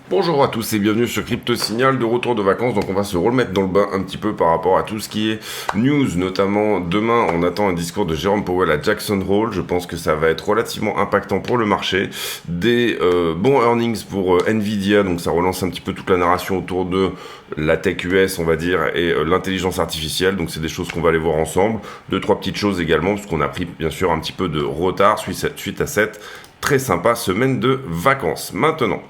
Bonjour à tous et bienvenue sur Crypto Signal, de retour de vacances. Donc on va se remettre dans le bain un petit peu par rapport à tout ce qui est news, notamment demain on attend un discours de Jérôme Powell à Jackson Hole. Je pense que ça va être relativement impactant pour le marché. Des bons earnings pour Nvidia, donc ça relance un petit peu toute la narration autour de la tech US on va dire et l'intelligence artificielle. Donc c'est des choses qu'on va aller voir ensemble. Deux, trois petites choses également parce qu'on a pris bien sûr un petit peu de retard suite à cette très sympa semaine de vacances. Maintenant,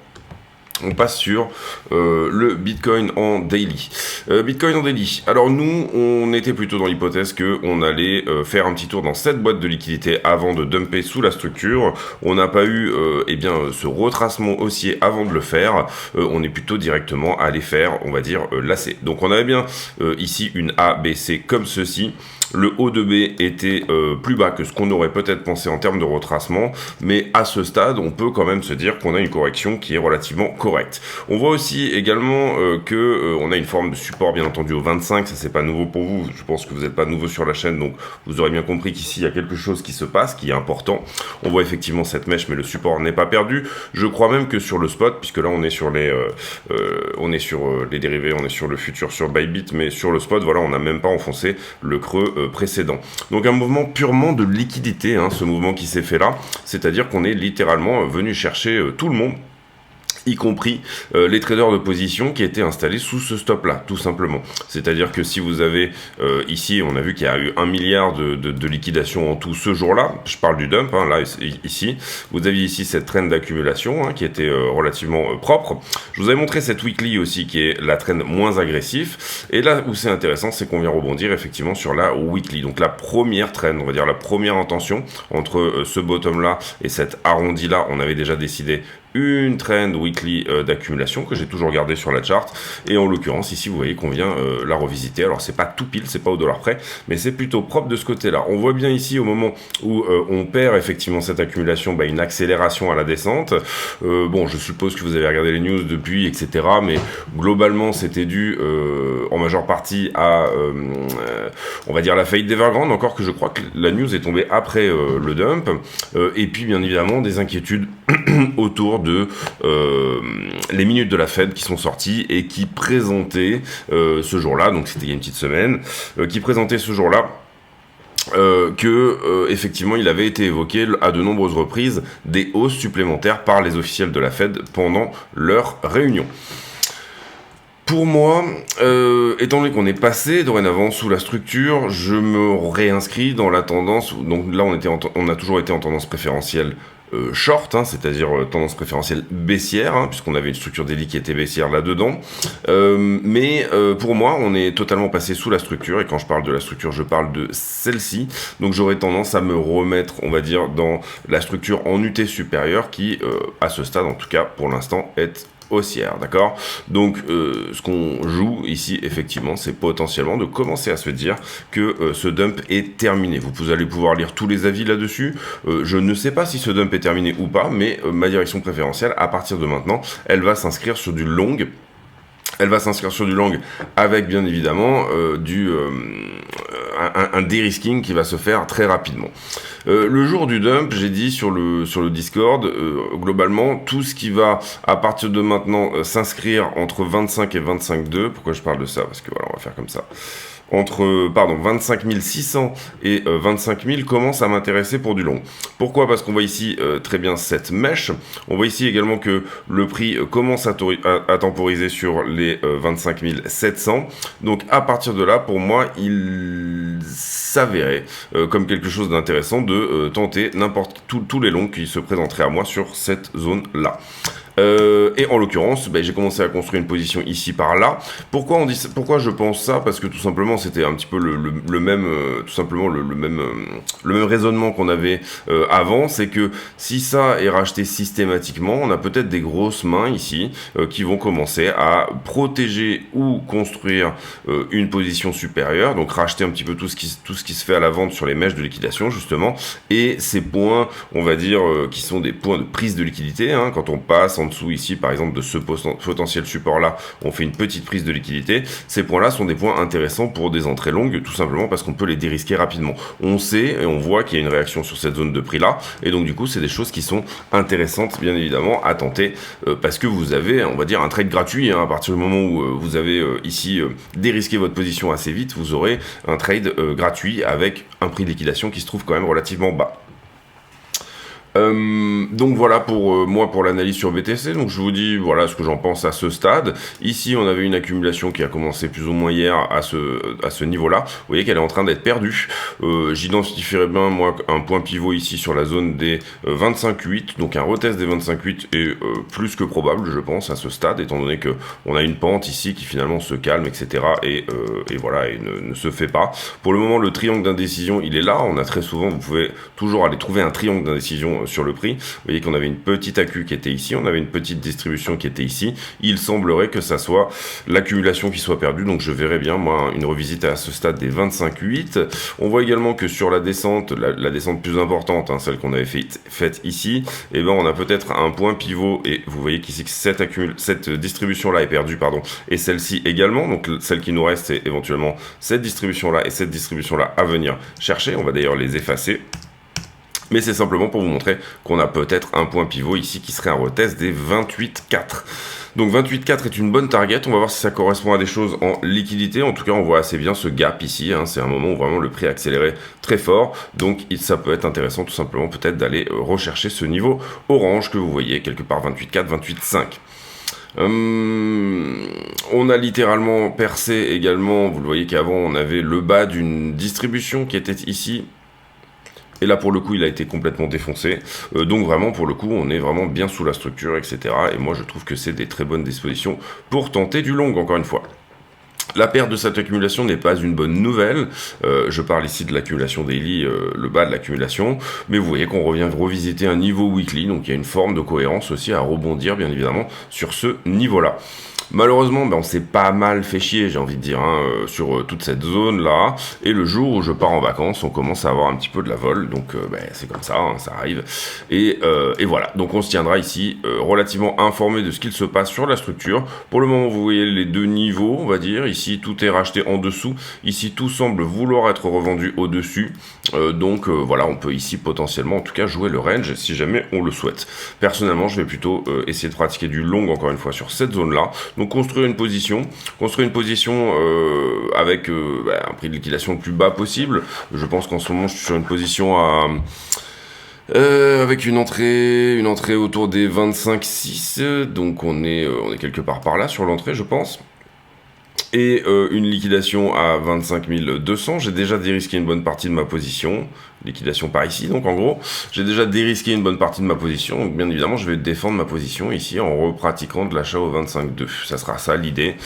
on passe sur le Bitcoin en daily. Bitcoin en daily. Alors nous, on était plutôt dans l'hypothèse qu'on allait faire un petit tour dans cette boîte de liquidité avant de dumper sous la structure. On n'a pas eu ce retracement haussier avant de le faire. On est plutôt directement allé faire, on va dire, l'AC. Donc on avait bien ici une A, B, C comme ceci. Le haut de B était plus bas que ce qu'on aurait peut-être pensé en termes de retracement, mais à ce stade, on peut quand même se dire qu'on a une correction qui est relativement correcte. On voit aussi également on a une forme de support, bien entendu, au 25. Ça, c'est pas nouveau pour vous. Je pense que vous n'êtes pas nouveau sur la chaîne, donc vous aurez bien compris qu'ici, il y a quelque chose qui se passe, qui est important. On voit effectivement cette mèche, mais le support n'est pas perdu. Je crois même que sur le spot, puisque là, on est sur les dérivés, on est sur le futur, sur Bybit, mais sur le spot, voilà, on n'a même pas enfoncé le creux précédent. Donc un mouvement purement de liquidité, ce mouvement qui s'est fait là, c'est-à-dire qu'on est littéralement venu chercher tout le monde, y compris les traders de position qui étaient installés sous ce stop-là, tout simplement. C'est-à-dire que si vous avez ici, on a vu qu'il y a eu 1 milliard de liquidations en tout ce jour-là, je parle du dump, là, ici, vous aviez ici cette trend d'accumulation qui était relativement propre. Je vous avais montré cette weekly aussi, qui est la trend moins agressif, et là où c'est intéressant, c'est qu'on vient rebondir effectivement sur la weekly, donc la première trend, on va dire la première intention, entre ce bottom-là et cet arrondi-là, on avait déjà décidé une trend weekly d'accumulation que j'ai toujours gardé sur la chart, et en l'occurrence ici vous voyez qu'on vient la revisiter. Alors c'est pas tout pile, c'est pas au dollar près, mais c'est plutôt propre de ce côté là. On voit bien ici au moment où on perd effectivement cette accumulation, une accélération à la descente. Bon, je suppose que vous avez regardé les news depuis, etc., mais globalement c'était dû en majeure partie à on va dire la faillite d'Evergrande, encore que je crois que la news est tombée après le dump, et puis bien évidemment des inquiétudes autour de les minutes de la Fed qui sont sorties et qui présentaient ce jour-là, donc c'était il y a une petite semaine, qui présentaient ce jour-là effectivement il avait été évoqué à de nombreuses reprises des hausses supplémentaires par les officiels de la Fed pendant leur réunion. Pour moi, étant donné qu'on est passé dorénavant sous la structure, je me réinscris dans la tendance. Donc là, on a toujours été en tendance préférentielle short, c'est-à-dire tendance préférentielle baissière, puisqu'on avait une structure daily qui était baissière là-dedans. Mais pour moi, on est totalement passé sous la structure, et quand je parle de la structure, je parle de celle-ci. Donc j'aurais tendance à me remettre, on va dire, dans la structure en UT supérieure qui, à ce stade, en tout cas, pour l'instant, est haussière, d'accord? Donc ce qu'on joue ici effectivement, c'est potentiellement de commencer à se dire que ce dump est terminé. Vous allez pouvoir lire tous les avis là-dessus. Je ne sais pas si ce dump est terminé ou pas, mais ma direction préférentielle à partir de maintenant, elle va s'inscrire sur du long. Elle va s'inscrire sur du long avec bien évidemment un dérisking qui va se faire très rapidement. Le jour du dump, j'ai dit sur le Discord, globalement, tout ce qui va à partir de maintenant s'inscrire entre 25 et 25,2, pourquoi je parle de ça? Parce que voilà, on va faire comme ça. Entre 25 600 et 25 000 commence à m'intéresser pour du long. Pourquoi? Parce qu'on voit ici très bien cette mèche. On voit ici également que le prix commence à temporiser sur les 25 700. Donc à partir de là, pour moi, il s'avérait comme quelque chose d'intéressant de tenter tous les longs qui se présenteraient à moi sur cette zone-là. Et en l'occurrence, j'ai commencé à construire une position ici par là. Pourquoi je pense ça? Parce que tout simplement c'était un petit peu le même raisonnement qu'on avait avant, c'est que si ça est racheté systématiquement, on a peut-être des grosses mains ici qui vont commencer à protéger ou construire une position supérieure, donc racheter un petit peu tout ce qui se fait à la vente sur les mèches de liquidation justement, et ces points, on va dire, qui sont des points de prise de liquidité, quand on passe en dessous ici, par exemple, de ce potentiel support-là, on fait une petite prise de liquidité. Ces points-là sont des points intéressants pour des entrées longues, tout simplement parce qu'on peut les dérisquer rapidement. On sait et on voit qu'il y a une réaction sur cette zone de prix-là, et donc du coup, c'est des choses qui sont intéressantes, bien évidemment, à tenter, parce que vous avez, on va dire, un trade gratuit, hein, à partir du moment où vous avez ici dérisqué votre position assez vite, vous aurez un trade gratuit avec un prix de liquidation qui se trouve quand même relativement bas. Donc voilà pour moi pour l'analyse sur BTC. Donc je vous dis voilà ce que j'en pense à ce stade. Ici on avait une accumulation qui a commencé plus ou moins hier à ce niveau-là. Vous voyez qu'elle est en train d'être perdue. J'identifierais bien moi un point pivot ici sur la zone des 25,8. Donc un retest des 25,8 est plus que probable, je pense, à ce stade, étant donné que on a une pente ici qui finalement se calme, etc. Et voilà, et ne se fait pas. Pour le moment, le triangle d'indécision, il est là. On a très souvent, vous pouvez toujours aller trouver un triangle d'indécision sur le prix. Vous voyez qu'on avait une petite accu qui était ici, on avait une petite distribution qui était ici. Il semblerait que ça soit l'accumulation qui soit perdue, donc je verrai bien moi une revisite à ce stade des 25,8. On voit également que sur la descente, la descente plus importante, hein, celle qu'on avait faite ici, et ben on a peut-être un point pivot, et vous voyez qu'ici cette distribution là est perdue, pardon, et celle-ci également. Donc celle qui nous reste, c'est éventuellement cette distribution là et cette distribution là à venir chercher. On va d'ailleurs les effacer. Mais c'est simplement pour vous montrer qu'on a peut-être un point pivot ici qui serait un retest des 28,4. Donc 28,4 est une bonne target. On va voir si ça correspond à des choses en liquidité. En tout cas, on voit assez bien ce gap ici, hein. C'est un moment où vraiment le prix a accéléré très fort. Donc ça peut être intéressant tout simplement peut-être d'aller rechercher ce niveau orange que vous voyez quelque part 28,4, 28,5. On a littéralement percé également. Vous le voyez qu'avant on avait le bas d'une distribution qui était ici. Et là, pour le coup, il a été complètement défoncé. Donc vraiment, pour le coup, on est vraiment bien sous la structure, etc. Et moi, je trouve que c'est des très bonnes dispositions pour tenter du long, encore une fois. La perte de cette accumulation n'est pas une bonne nouvelle. Je parle ici de l'accumulation daily, le bas de l'accumulation. Mais vous voyez qu'on revient revisiter un niveau weekly. Donc il y a une forme de cohérence aussi à rebondir, bien évidemment, sur ce niveau-là. Malheureusement, on s'est pas mal fait chier, j'ai envie de dire, hein, sur toute cette zone-là. Et le jour où je pars en vacances, on commence à avoir un petit peu de la vol. Donc c'est comme ça, hein, ça arrive. Et voilà, donc on se tiendra ici relativement informé de ce qu'il se passe sur la structure. Pour le moment, vous voyez les deux niveaux, on va dire. Ici, tout est racheté en dessous. Ici, tout semble vouloir être revendu au-dessus. Voilà, on peut ici potentiellement, en tout cas, jouer le range si jamais on le souhaite. Personnellement, je vais plutôt essayer de pratiquer du long, encore une fois, sur cette zone-là. Donc construire une position avec un prix de liquidation le plus bas possible. Je pense qu'en ce moment je suis sur une position avec une entrée autour des 25,6, donc on est quelque part par là sur l'entrée, je pense. Et une liquidation à 25 200, j'ai déjà dérisqué une bonne partie de ma position, liquidation par ici, donc en gros, j'ai déjà dérisqué une bonne partie de ma position, donc bien évidemment, je vais défendre ma position ici en repratiquant de l'achat au 25,2. Ça sera ça l'idée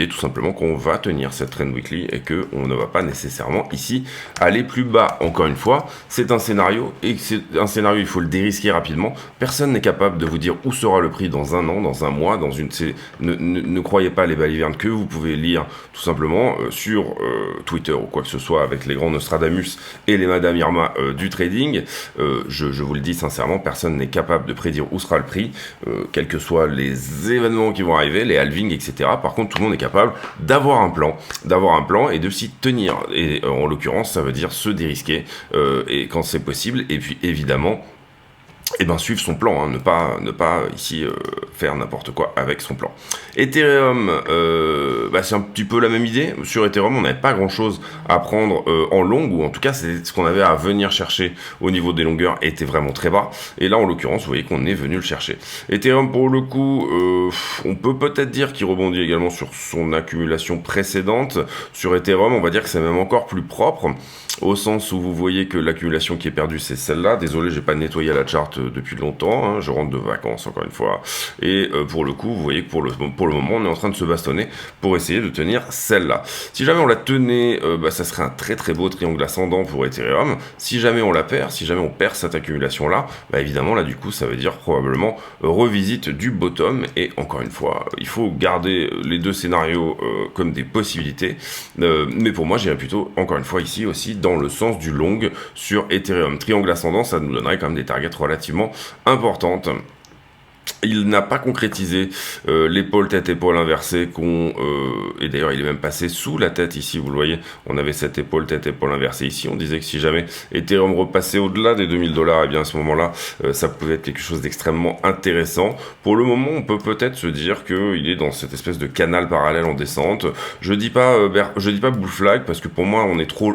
tout simplement qu'on va tenir cette trend weekly et qu'on ne va pas nécessairement ici aller plus bas. Encore une fois, c'est un scénario, et c'est un scénario, il faut le dérisquer rapidement. Personne n'est capable de vous dire où sera le prix dans un an, dans un mois, ne croyez pas les balivernes que vous pouvez lire tout simplement sur Twitter ou quoi que ce soit avec les grands Nostradamus et les Madame Irma du trading. Je vous le dis sincèrement, personne n'est capable de prédire où sera le prix, quels que soient les événements qui vont arriver, les halvings, etc. Par contre, tout le monde est capable d'avoir un plan et de s'y tenir. Et en l'occurrence, ça veut dire se dérisquer et quand c'est possible. Et puis évidemment, suivre son plan, hein, ne pas ici faire n'importe quoi avec son plan. Ethereum, c'est un petit peu la même idée. Sur Ethereum, on n'avait pas grand-chose à prendre en longue, ou en tout cas, c'est ce qu'on avait à venir chercher au niveau des longueurs était vraiment très bas. Et là, en l'occurrence, vous voyez qu'on est venu le chercher. Ethereum, pour le coup, on peut peut-être dire qu'il rebondit également sur son accumulation précédente. Sur Ethereum, on va dire que c'est même encore plus propre, au sens où vous voyez que l'accumulation qui est perdue, c'est celle-là. Désolé, j'ai pas nettoyé la charte depuis longtemps, hein. Je rentre de vacances encore une fois. Et pour le coup, vous voyez que pour le moment, on est en train de se bastonner pour essayer de tenir celle-là. Si jamais on la tenait, ça serait un très très beau triangle ascendant pour Ethereum. Si jamais on la perd, si jamais on perd cette accumulation-là, évidemment, là du coup, ça veut dire probablement revisite du bottom. Et encore une fois, il faut garder les deux scénarios comme des possibilités. Mais pour moi, j'irais plutôt, encore une fois, ici aussi, dans le sens du long sur Ethereum. Triangle ascendant, ça nous donnerait quand même des targets relativement importantes. Il n'a pas concrétisé l'épaule tête-épaule inversée et d'ailleurs il est même passé sous la tête ici, vous le voyez, on avait cette épaule tête-épaule inversée ici, on disait que si jamais Ethereum repassait au-delà des $2000, et bien à ce moment-là, ça pouvait être quelque chose d'extrêmement intéressant. Pour le moment, on peut peut-être se dire qu'il est dans cette espèce de canal parallèle en descente. Je dis pas bull flag parce que pour moi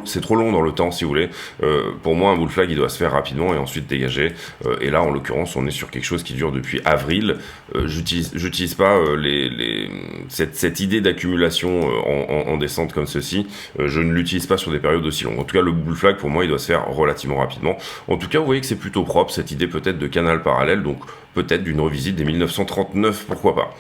c'est trop long dans le temps si vous voulez. Pour moi un bull flag il doit se faire rapidement et ensuite dégager. Et là en l'occurrence on est sur quelque chose qui dure depuis avril. J'utilise pas cette idée d'accumulation en descente comme ceci. Je ne l'utilise pas sur des périodes aussi longues. En tout cas, le bull flag pour moi, il doit se faire relativement rapidement. En tout cas, vous voyez que c'est plutôt propre cette idée peut-être de canal parallèle, donc peut-être d'une revisite des 1939, pourquoi pas.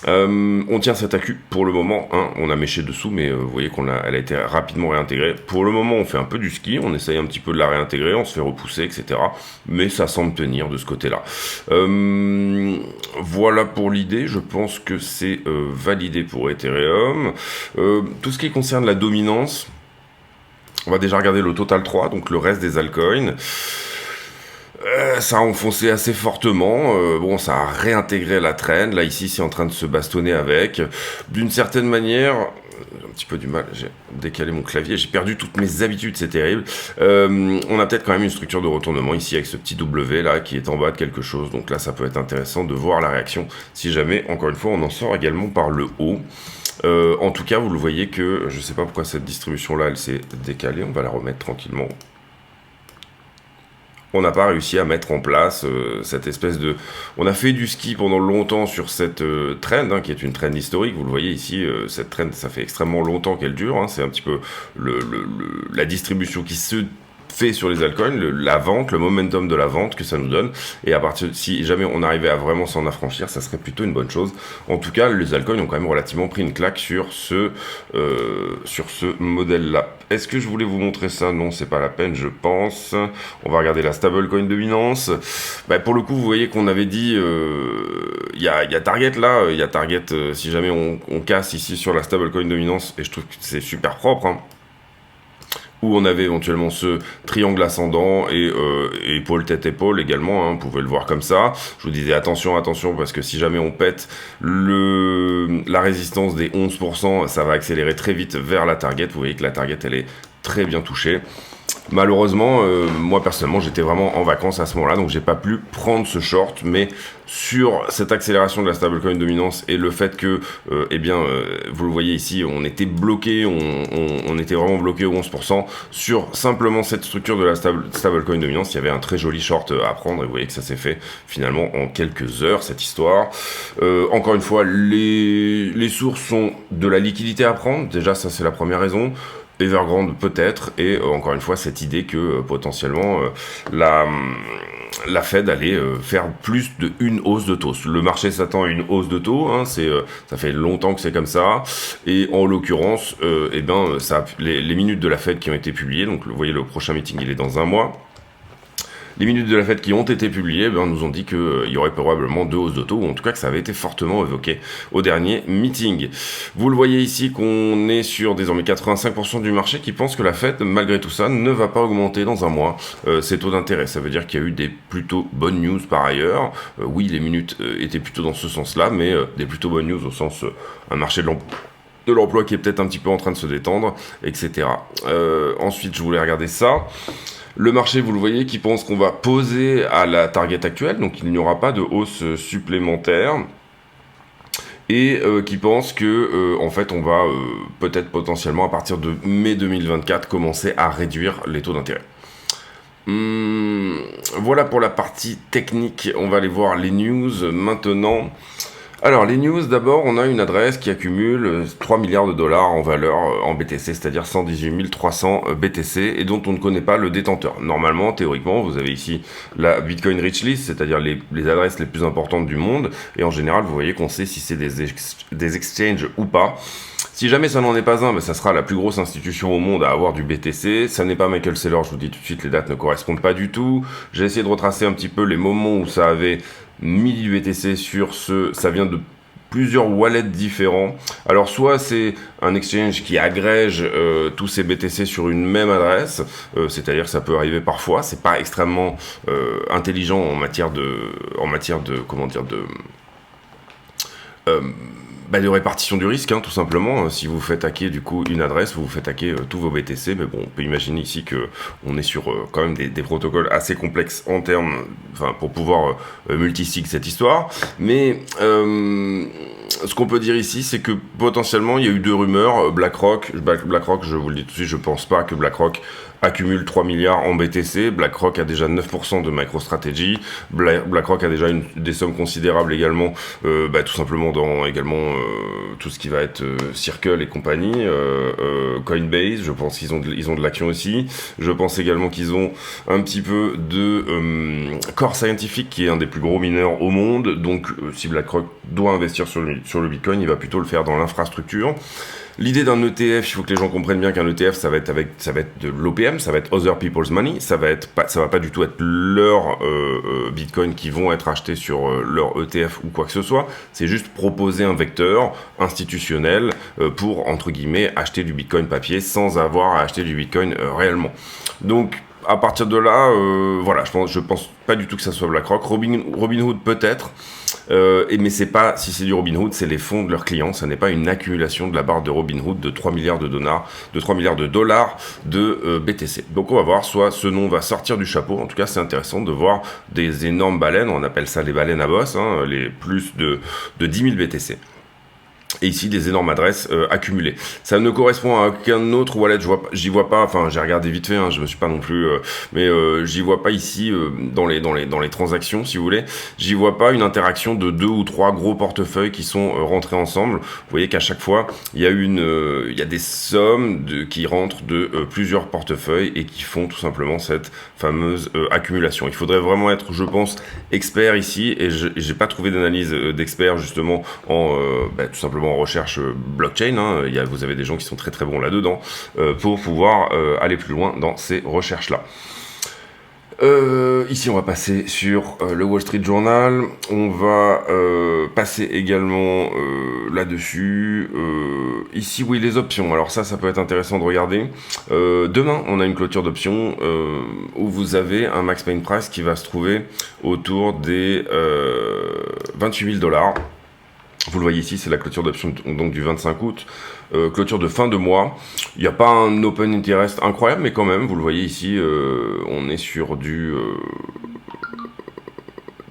On tient cet accu pour le moment, hein, on a méché dessous, mais vous voyez elle a été rapidement réintégrée. Pour le moment, on fait un peu du ski, on essaye un petit peu de la réintégrer, on se fait repousser, etc. Mais ça semble tenir de ce côté-là. Voilà pour l'idée, je pense que c'est validé pour Ethereum. Tout ce qui concerne la dominance, on va déjà regarder le total 3, donc le reste des altcoins. Ça a enfoncé assez fortement, bon ça a réintégré la trend, là ici c'est en train de se bastonner avec, d'une certaine manière, j'ai un petit peu du mal, j'ai décalé mon clavier, j'ai perdu toutes mes habitudes, c'est terrible, on a peut-être quand même une structure de retournement ici avec ce petit W là qui est en bas de quelque chose, donc là ça peut être intéressant de voir la réaction, si jamais, encore une fois, on en sort également par le haut. En tout cas vous le voyez que, je sais pas pourquoi cette distribution là elle s'est décalée, on va la remettre tranquillement. On n'a pas réussi à mettre en place cette espèce de... On a fait du ski pendant longtemps sur cette trend, hein, qui est une trend historique. Vous le voyez ici, cette trend, ça fait extrêmement longtemps qu'elle dure. Hein, c'est un petit peu la distribution qui se fait sur les altcoins, la vente, le momentum de la vente que ça nous donne. Et à partir si jamais on arrivait à vraiment s'en affranchir, ça serait plutôt une bonne chose. En tout cas, les altcoins ont quand même relativement pris une claque sur ce modèle-là. Est-ce que je voulais vous montrer ça? Non, c'est pas la peine, je pense. On va regarder la stablecoin de Binance. Pour le coup, vous voyez qu'on avait dit, il y a Target là, il y a Target, si jamais on casse ici sur la stablecoin de Binance, et je trouve que c'est super propre, hein, où on avait éventuellement ce triangle ascendant et épaule tête épaule également, hein, vous pouvez le voir comme ça. Je vous disais attention parce que si jamais on pète la résistance des 11%, ça va accélérer très vite vers la target. Vous voyez que la target elle est très bien touchée. Malheureusement, moi personnellement, j'étais vraiment en vacances à ce moment-là, donc j'ai pas pu prendre ce short, mais sur cette accélération de la stablecoin dominance et le fait que, vous le voyez ici, on était bloqué, on était vraiment bloqué au 11%, sur simplement cette structure de la stablecoin dominance, il y avait un très joli short à prendre, et vous voyez que ça s'est fait finalement en quelques heures, cette histoire. Encore une fois, les sources sont de la liquidité à prendre, déjà ça c'est la première raison. Evergrande peut-être, et encore une fois cette idée que potentiellement la Fed allait faire plus d'une hausse de taux. Le marché s'attend à une hausse de taux, hein, ça fait longtemps que c'est comme ça, et en l'occurrence, les minutes de la Fed qui ont été publiées, donc vous voyez le prochain meeting il est dans un mois. Les minutes de la Fed qui ont été publiées nous ont dit qu'il y aurait probablement 2 hausses de taux, ou en tout cas que ça avait été fortement évoqué au dernier meeting. Vous le voyez ici qu'on est sur désormais 85% du marché qui pense que la Fed, malgré tout ça, ne va pas augmenter dans un mois ses taux d'intérêt. Ça veut dire qu'il y a eu des plutôt bonnes news par ailleurs. Oui, les minutes étaient plutôt dans ce sens-là, mais des plutôt bonnes news au sens un marché de l'emploi qui est peut-être un petit peu en train de se détendre, etc. Ensuite, je voulais regarder ça. Le marché, vous le voyez, qui pense qu'on va poser à la target actuelle, donc il n'y aura pas de hausse supplémentaire, et qui pense que en fait on va peut-être potentiellement à partir de mai 2024 commencer à réduire les taux d'intérêt. Voilà pour la partie technique, on va aller voir les news maintenant. Alors, les news, d'abord, on a une adresse qui accumule 3 milliards de dollars en valeur en BTC, c'est-à-dire 118 300 BTC, et dont on ne connaît pas le détenteur. Normalement, théoriquement, vous avez ici la Bitcoin Rich List, c'est-à-dire les adresses les plus importantes du monde, et en général, vous voyez qu'on sait si c'est des exchanges ou pas. Si jamais ça n'en est pas un, ça sera la plus grosse institution au monde à avoir du BTC. Ça n'est pas Michael Saylor, je vous dis tout de suite, les dates ne correspondent pas du tout. J'ai essayé de retracer un petit peu les moments où ça avait mis du BTC sur ça vient plusieurs wallets différents. Alors soit c'est un exchange qui agrège tous ces BTC sur une même adresse, c'est-à-dire que ça peut arriver parfois, c'est pas extrêmement intelligent en matière de comment dire de répartition du risque, hein, tout simplement. Si vous faites hacker du coup une adresse, vous faites hacker tous vos BTC, mais bon, on peut imaginer ici que on est sur quand même des protocoles assez complexes en termes, enfin pour pouvoir multisig cette histoire. Mais ce qu'on peut dire ici, c'est que potentiellement il y a eu deux rumeurs. BlackRock, je vous le dis tout de suite, je pense pas que BlackRock accumule 3 milliards en BTC. BlackRock a déjà 9% de MicroStrategy. BlackRock a déjà des sommes considérables également, tout simplement dans également tout ce qui va être Circle et compagnie, Coinbase. Je pense qu'ils ont de l'action aussi. Je pense également qu'ils ont un petit peu de Core Scientific, qui est un des plus gros mineurs au monde. Donc, si BlackRock doit investir sur le Bitcoin, il va plutôt le faire dans l'infrastructure. L'idée d'un ETF, il faut que les gens comprennent bien qu'un ETF, ça va être de l'OPM, ça va être Other People's Money, ça va pas du tout être leur Bitcoin qui vont être achetés sur leur ETF ou quoi que ce soit. C'est juste proposer un vecteur institutionnel pour, entre guillemets, acheter du Bitcoin papier sans avoir à acheter du Bitcoin réellement. Donc, à partir de là, voilà, je pense pas du tout que ça soit BlackRock. Robinhood peut-être, mais c'est pas, si c'est du Robinhood, c'est les fonds de leurs clients. Ça n'est pas une accumulation de la barre de Robinhood de 3 milliards de dollars de BTC. Donc on va voir, soit ce nom va sortir du chapeau. En tout cas, c'est intéressant de voir des énormes baleines. On appelle ça les baleines à bosse, hein, les plus de 10 000 BTC. Et ici, des énormes adresses accumulées. Ça ne correspond à aucun autre wallet. J'y vois pas. Enfin, j'ai regardé vite fait. Hein, je me suis pas non plus. Mais j'y vois pas ici dans les transactions, si vous voulez. J'y vois pas une interaction de 2 ou 3 gros portefeuilles qui sont rentrés ensemble. Vous voyez qu'à chaque fois, il y a des sommes qui rentrent de plusieurs portefeuilles et qui font tout simplement cette fameuse accumulation. Il faudrait vraiment être, je pense, expert ici. Et j'ai pas trouvé d'analyse d'expert justement en tout simplement en recherche blockchain, hein. Vous avez des gens qui sont très très bons là-dedans pour pouvoir aller plus loin dans ces recherches-là. Ici, on va passer sur le Wall Street Journal. On va passer également là-dessus. Ici, oui, les options. Alors ça peut être intéressant de regarder. Demain, on a une clôture d'options où vous avez un max pain price qui va se trouver autour des 28 000 $. Vous le voyez ici, c'est la clôture d'option donc du 25 août, clôture de fin de mois. Il n'y a pas un open interest incroyable, mais quand même, vous le voyez ici, on est sur du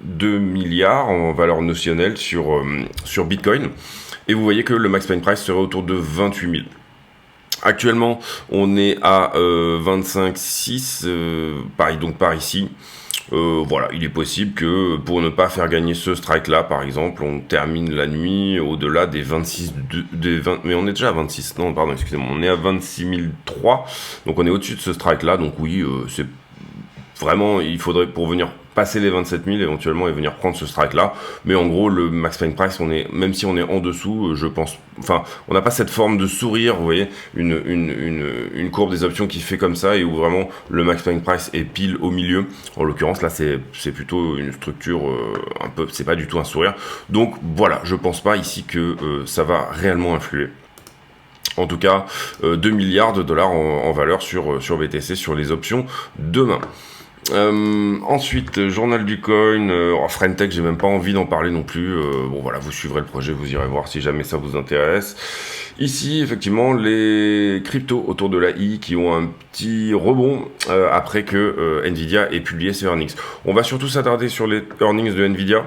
2 milliards en valeur notionnelle sur Bitcoin. Et vous voyez que le max pain price serait autour de 28 000. Actuellement, on est à 25,6 par ici. Voilà, il est possible que pour ne pas faire gagner ce strike-là, par exemple, on termine la nuit au-delà des 26, mais on est déjà à 26, non, pardon, excusez-moi, on est à 26 003, donc on est au-dessus de ce strike-là, donc oui, c'est vraiment, il faudrait pour venir passer les 27 000 éventuellement et venir prendre ce strike là, mais en gros le max pain price, même si on est en dessous, je pense, enfin on n'a pas cette forme de sourire, vous voyez, une courbe des options qui fait comme ça et où vraiment le max pain price est pile au milieu. En l'occurrence là c'est plutôt une structure un peu, c'est pas du tout un sourire, donc voilà, je pense pas ici que ça va réellement influer. En tout cas, 2 milliards de dollars en valeur sur BTC sur les options demain. Ensuite, journal du coin, Friendtech, j'ai même pas envie d'en parler non plus. Bon voilà, vous suivrez le projet, vous irez voir si jamais ça vous intéresse. Ici, effectivement, les cryptos autour de la I qui ont un petit rebond après que Nvidia ait publié ses earnings. On va surtout s'attarder sur les earnings de Nvidia.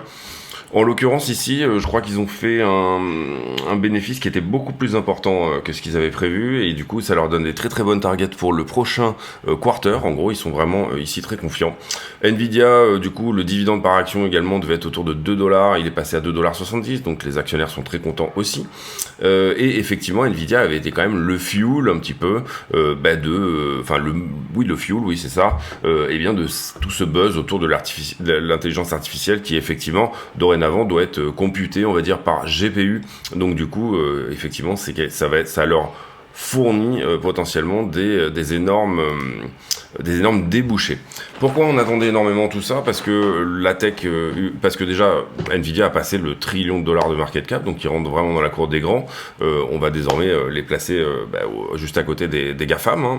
En l'occurrence ici, je crois qu'ils ont fait un bénéfice qui était beaucoup plus important que ce qu'ils avaient prévu et du coup ça leur donne des très très bonnes targets pour le prochain quarter. En gros, ils sont vraiment ici très confiants. Nvidia, du coup, le dividende par action également devait être autour de 2 $. Il est passé à 2,70 $, donc les actionnaires sont très contents aussi. Et effectivement, Nvidia avait été quand même le fuel un petit peu le fuel, oui c'est ça, et bien de tout ce buzz autour de l'intelligence artificielle qui effectivement dorénavant doit être computé, on va dire, par GPU. Donc du coup, effectivement, ça leur fournit potentiellement des énormes débouchés. Pourquoi on attendait énormément tout ça? Parce que la tech, parce que déjà Nvidia a passé le $1 trillion de market cap, donc ils rentrent vraiment dans la cour des grands. On va désormais les placer juste à côté des GAFAM, hein.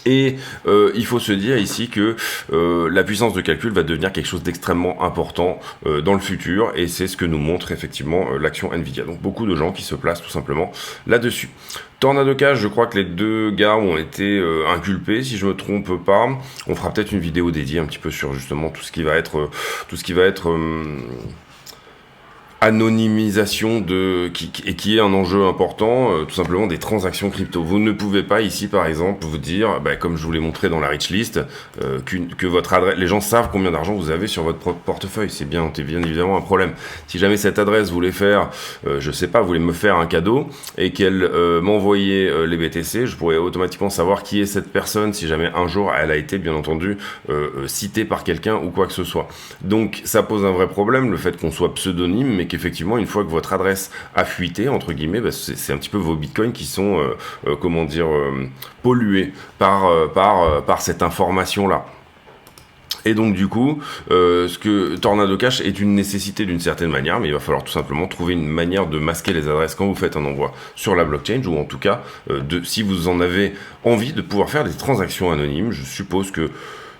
Et il faut se dire ici que la puissance de calcul va devenir quelque chose d'extrêmement important dans le futur, et c'est ce que nous montre effectivement l'action Nvidia. Donc beaucoup de gens qui se placent tout simplement là-dessus. Tornado Cash, je crois que les deux gars ont été inculpés, si je me trompe pas. On fera peut-être une vidéo dédiée un petit peu sur justement tout ce qui va être anonymisation qui est un enjeu important, tout simplement des transactions crypto. Vous ne pouvez pas ici par exemple vous dire, comme je vous l'ai montré dans la rich list, que votre adresse, les gens savent combien d'argent vous avez sur votre portefeuille. C'est bien évidemment un problème. Si jamais cette adresse voulait faire, je sais pas, voulait me faire un cadeau et qu'elle m'envoyait les BTC, je pourrais automatiquement savoir qui est cette personne si jamais un jour elle a été bien entendu citée par quelqu'un ou quoi que ce soit. Donc ça pose un vrai problème, le fait qu'on soit pseudonyme, mais qu'effectivement une fois que votre adresse a fuité entre guillemets, c'est un petit peu vos bitcoins qui sont pollués par cette information là. Et donc du coup, ce que Tornado Cash est une nécessité d'une certaine manière, mais il va falloir tout simplement trouver une manière de masquer les adresses quand vous faites un envoi sur la blockchain, ou en tout cas, si vous en avez envie de pouvoir faire des transactions anonymes. Je suppose que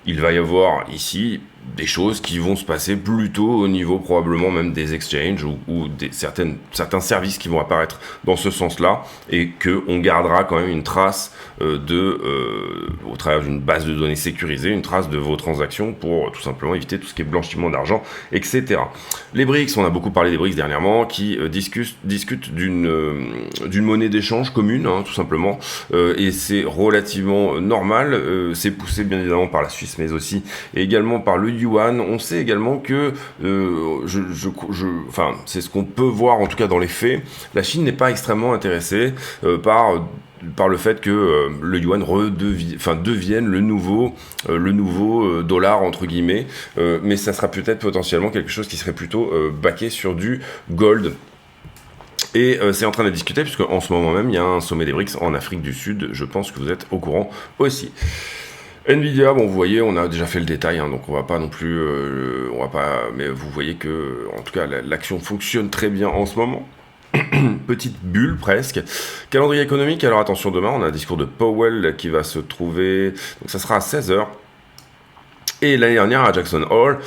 il va y avoir ici des choses qui vont se passer plutôt au niveau probablement même des exchanges ou certains services qui vont apparaître dans ce sens-là, et qu'on gardera quand même une trace au travers d'une base de données sécurisée, une trace de vos transactions pour tout simplement éviter tout ce qui est blanchiment d'argent, etc. Les BRICS, on a beaucoup parlé des BRICS dernièrement, qui discutent d'une monnaie d'échange commune, hein, tout simplement, et c'est relativement normal. C'est poussé bien évidemment par la Suisse, mais aussi et également par le yuan. On sait également que, c'est ce qu'on peut voir en tout cas dans les faits, la Chine n'est pas extrêmement intéressée par le fait que le yuan devienne le nouveau dollar entre guillemets, mais ça sera peut-être potentiellement quelque chose qui serait plutôt backé sur du gold. Et c'est en train de discuter, puisque en ce moment même il y a un sommet des BRICS en Afrique du Sud. Je pense que vous êtes au courant aussi. Nvidia, bon, vous voyez, on a déjà fait le détail, hein, donc on va pas non plus, mais vous voyez que, en tout cas, l'action fonctionne très bien en ce moment. Petite bulle presque. Calendrier économique, alors attention, demain, on a un discours de Powell qui va se trouver, donc ça sera à 16h. Et l'année dernière, à Jackson Hole,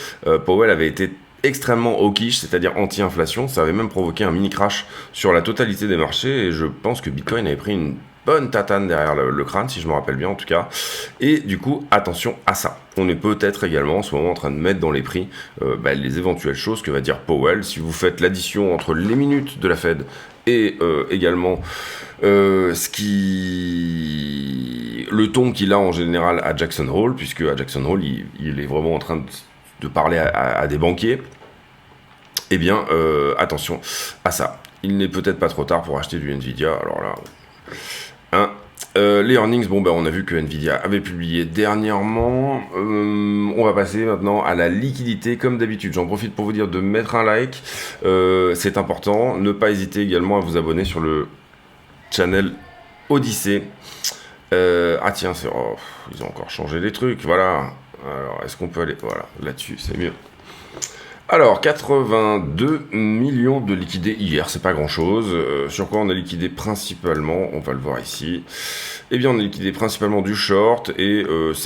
Powell avait été extrêmement hawkish, c'est-à-dire anti-inflation. Ça avait même provoqué un mini crash sur la totalité des marchés, et je pense que Bitcoin avait pris une bonne tatane derrière le crâne, si je me rappelle bien en tout cas. Et du coup, attention à ça. On est peut-être également en ce moment en train de mettre dans les prix les éventuelles choses que va dire Powell. Si vous faites l'addition entre les minutes de la Fed et également le ton qu'il a en général à Jackson Hole, puisque à Jackson Hole, il est vraiment en train de parler à des banquiers, eh bien, attention à ça. Il n'est peut-être pas trop tard pour acheter du Nvidia, alors là... les earnings, on a vu que Nvidia avait publié dernièrement. On va passer maintenant à la liquidité comme d'habitude. J'en profite pour vous dire de mettre un like, c'est important. Ne pas hésiter également à vous abonner sur le channel Odyssée. Tiens, ils ont encore changé les trucs, voilà. Alors, est-ce qu'on peut aller, voilà, là-dessus, c'est mieux. Alors, 82 millions de liquidés hier, c'est pas grand-chose. Sur quoi on a liquidé principalement, on va le voir ici. Eh bien, on a liquidé principalement du short et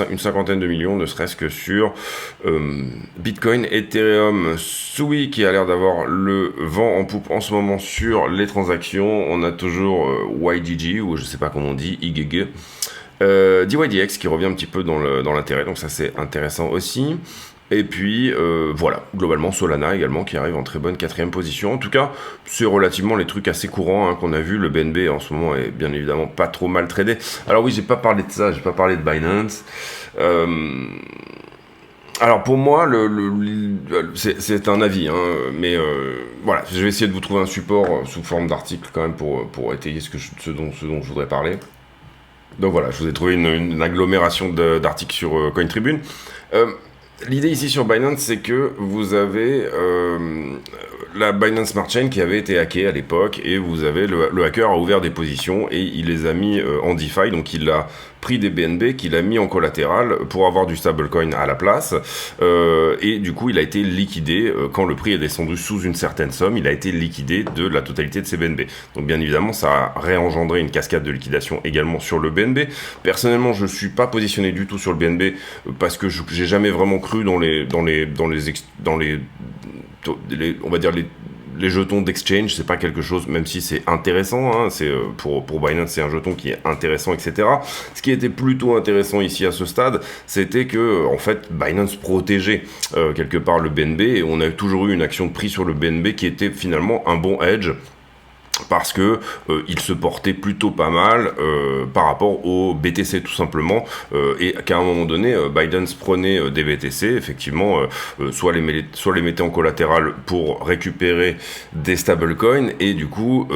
une cinquantaine de millions, ne serait-ce que sur Bitcoin, Ethereum, Sui, qui a l'air d'avoir le vent en poupe en ce moment sur les transactions. On a toujours YGG, ou je sais pas comment on dit, IGG. DYDX qui revient un petit peu dans l'intérêt, donc ça c'est intéressant aussi. Et puis voilà, globalement Solana également qui arrive en très bonne 4e position. En tout cas, c'est relativement les trucs assez courants qu'on a vu. Le BNB en ce moment est bien évidemment pas trop mal tradé. Alors oui, j'ai pas parlé de ça, j'ai pas parlé de Binance. Alors pour moi, c'est un avis, mais voilà, je vais essayer de vous trouver un support sous forme d'article quand même pour étayer ce dont je voudrais parler. Donc voilà, je vous ai trouvé une agglomération d'articles sur CoinTribune. L'idée ici sur Binance, c'est que vous avez la Binance Smart Chain qui avait été hackée à l'époque, et vous avez le hacker a ouvert des positions et il les a mis en DeFi, donc il a pris des BNB qu'il a mis en collatéral pour avoir du stablecoin à la place, et du coup il a été liquidé quand le prix est descendu sous une certaine somme, il a été liquidé de la totalité de ses BNB. Donc bien évidemment ça a réengendré une cascade de liquidation également sur le BNB. Personnellement je suis pas positionné du tout sur le BNB parce que j'ai jamais vraiment cru dans les on va dire les jetons d'exchange. C'est pas quelque chose, même si c'est intéressant, hein, c'est pour Binance c'est un jeton qui est intéressant, etc. Ce qui était plutôt intéressant ici à ce stade, c'était que en fait Binance protégeait quelque part le BNB, et on a toujours eu une action de prix sur le BNB qui était finalement un bon hedge, parce que il se portait plutôt pas mal par rapport au BTC tout simplement, et qu'à un moment donné Binance prenait des BTC effectivement, soit les mettait en collatéral pour récupérer des stablecoins, et du coup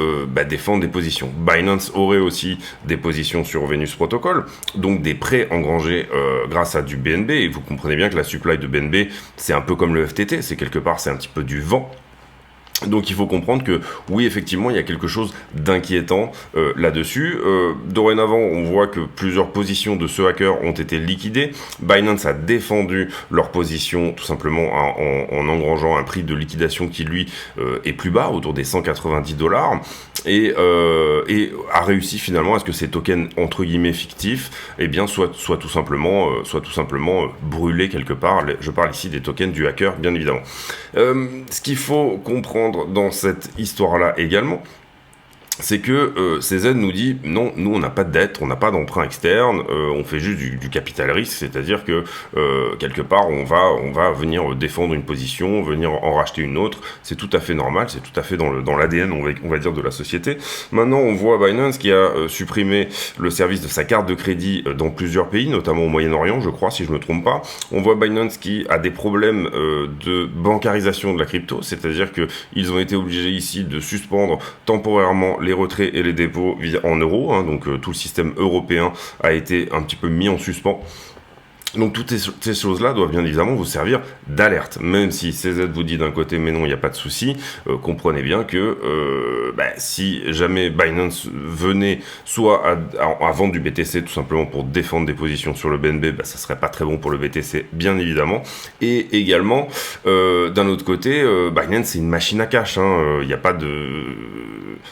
défendre des positions. Binance aurait aussi des positions sur Venus Protocol, donc des prêts engrangés grâce à du BNB, et vous comprenez bien que la supply de BNB c'est un peu comme le FTT, c'est quelque part c'est un petit peu du vent. Donc il faut comprendre que oui effectivement il y a quelque chose d'inquiétant là-dessus. Dorénavant on voit que plusieurs positions de ce hacker ont été liquidées. Binance a défendu leur position tout simplement en engrangeant un prix de liquidation qui lui est plus bas, autour des $190, et a réussi finalement à ce que ces tokens entre guillemets fictifs soient tout simplement brûlés quelque part. Je parle ici des tokens du hacker bien évidemment. Ce qu'il faut comprendre dans cette histoire-là également, c'est que CZ nous dit non, nous on n'a pas de dette, on n'a pas d'emprunt externe, on fait juste du capital risque, c'est-à-dire que quelque part on va venir défendre une position, venir en racheter une autre, c'est tout à fait normal, c'est tout à fait dans l'ADN on va dire de la société. Maintenant on voit Binance qui a supprimé le service de sa carte de crédit dans plusieurs pays, notamment au Moyen-Orient je crois si je me trompe pas. On voit Binance qui a des problèmes de bancarisation de la crypto, c'est-à-dire que ils ont été obligés ici de suspendre temporairement les retraits et les dépôts en euros, hein, donc tout le système européen a été un petit peu mis en suspens. Donc toutes ces choses-là doivent bien évidemment vous servir d'alerte, même si CZ vous dit d'un côté mais non il n'y a pas de souci, comprenez bien que si jamais Binance venait soit à vendre du BTC tout simplement pour défendre des positions sur le BNB, ça serait pas très bon pour le BTC bien évidemment, et également d'un autre côté Binance c'est une machine à cash, hein, il n'y a pas de...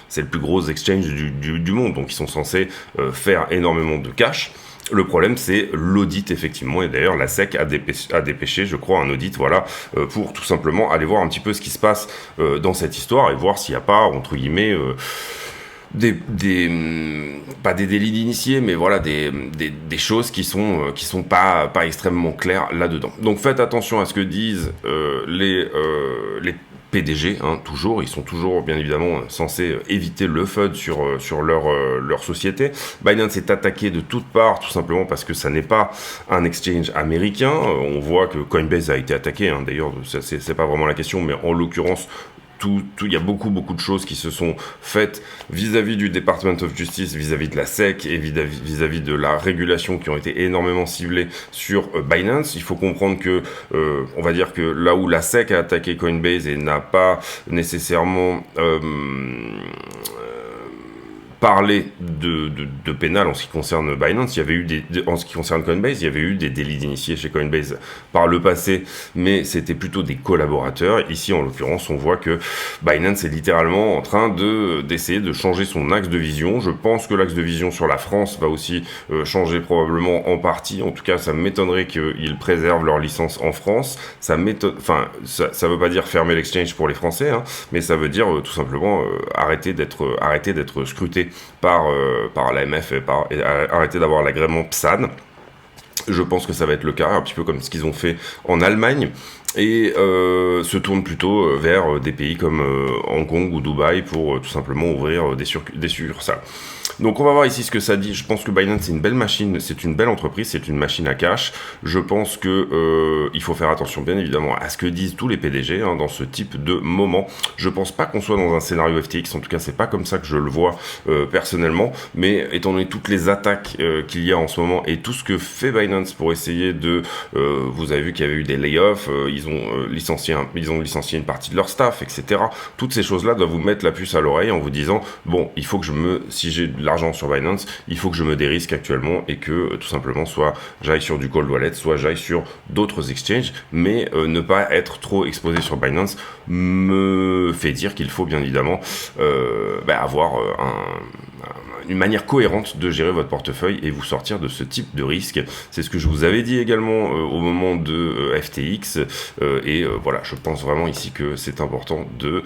c'est le plus gros exchange du monde, donc ils sont censés faire énormément de cash. Le problème, c'est l'audit, effectivement, et d'ailleurs, la SEC a dépêché, je crois, un audit, voilà, pour tout simplement aller voir un petit peu ce qui se passe dans cette histoire, et voir s'il n'y a pas, entre guillemets, pas des délits d'initiés, mais voilà, des choses qui sont pas extrêmement claires là-dedans. Donc faites attention à ce que disent les PDG, hein, toujours, ils sont toujours bien évidemment censés éviter le FUD sur leur société. Binance est attaqué de toutes parts, tout simplement parce que ça n'est pas un exchange américain. On voit que Coinbase a été attaqué, hein, d'ailleurs c'est pas vraiment la question, mais en l'occurrence il y a beaucoup de choses qui se sont faites vis-à-vis du Department of Justice, vis-à-vis de la SEC et vis-à-vis de la régulation qui ont été énormément ciblées sur Binance. Il faut comprendre que, on va dire que là où la SEC a attaqué Coinbase et n'a pas nécessairement parler de pénal en ce qui concerne Binance, il y avait eu en ce qui concerne Coinbase, il y avait eu des délits d'initiés chez Coinbase par le passé, mais c'était plutôt des collaborateurs. Ici, en l'occurrence, on voit que Binance est littéralement en train d'essayer de changer son axe de vision. Je pense que l'axe de vision sur la France va aussi changer probablement en partie. En tout cas, ça m'étonnerait qu'ils préservent leur licence en France. Ça veut pas dire fermer l'exchange pour les Français, hein, mais ça veut dire tout simplement arrêter d'être scruté par l'AMF et arrêter d'avoir l'agrément PSAN. Je pense que ça va être le cas, un petit peu comme ce qu'ils ont fait en Allemagne. et se tourne plutôt vers des pays comme Hong Kong ou Dubaï pour tout simplement ouvrir des succursales. Donc on va voir ici ce que ça dit. Je pense que Binance c'est une belle machine, c'est une belle entreprise, c'est une machine à cash. Je pense que il faut faire attention bien évidemment à ce que disent tous les PDG dans ce type de moment. Je pense pas qu'on soit dans un scénario FTX, en tout cas c'est pas comme ça que je le vois personnellement, mais étant donné toutes les attaques qu'il y a en ce moment et tout ce que fait Binance pour essayer de... vous avez vu qu'il y avait eu des layoffs, ils ont licencié une partie de leur staff, etc. Toutes ces choses-là doivent vous mettre la puce à l'oreille en vous disant, bon, il faut que si j'ai de l'argent sur Binance, il faut que je me dérisque actuellement et que tout simplement soit j'aille sur du cold wallet, soit j'aille sur d'autres exchanges, mais ne pas être trop exposé sur Binance me fait dire qu'il faut bien évidemment avoir une manière cohérente de gérer votre portefeuille et vous sortir de ce type de risque. C'est ce que je vous avais dit également au moment de FTX voilà, je pense vraiment ici que c'est important de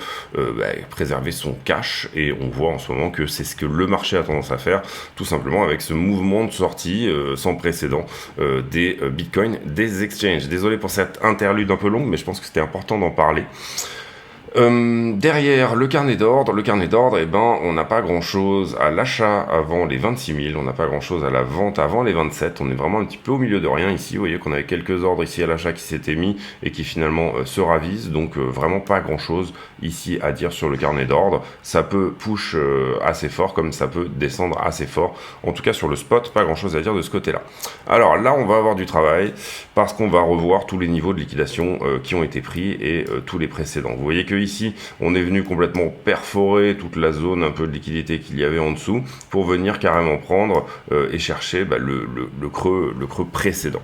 préserver son cash et on voit en ce moment que c'est ce que le marché a tendance à faire, tout simplement avec ce mouvement de sortie sans précédent des bitcoins des exchanges. Désolé pour cette interlude un peu longue, mais je pense que c'était important d'en parler. Derrière le carnet d'ordre, on n'a pas grand chose à l'achat avant les 26 000, on n'a pas grand chose à la vente avant les 27, on est vraiment un petit peu au milieu de rien ici, vous voyez qu'on avait quelques ordres ici à l'achat qui s'étaient mis et qui finalement se ravisent, donc vraiment pas grand chose ici à dire sur le carnet d'ordre. Ça peut push assez fort comme ça peut descendre assez fort, en tout cas sur le spot, pas grand chose à dire de ce côté là. Alors là on va avoir du travail parce qu'on va revoir tous les niveaux de liquidation qui ont été pris et tous les précédents. Vous voyez que ici, on est venu complètement perforer toute la zone un peu de liquidité qu'il y avait en dessous pour venir carrément prendre et chercher le creux précédent.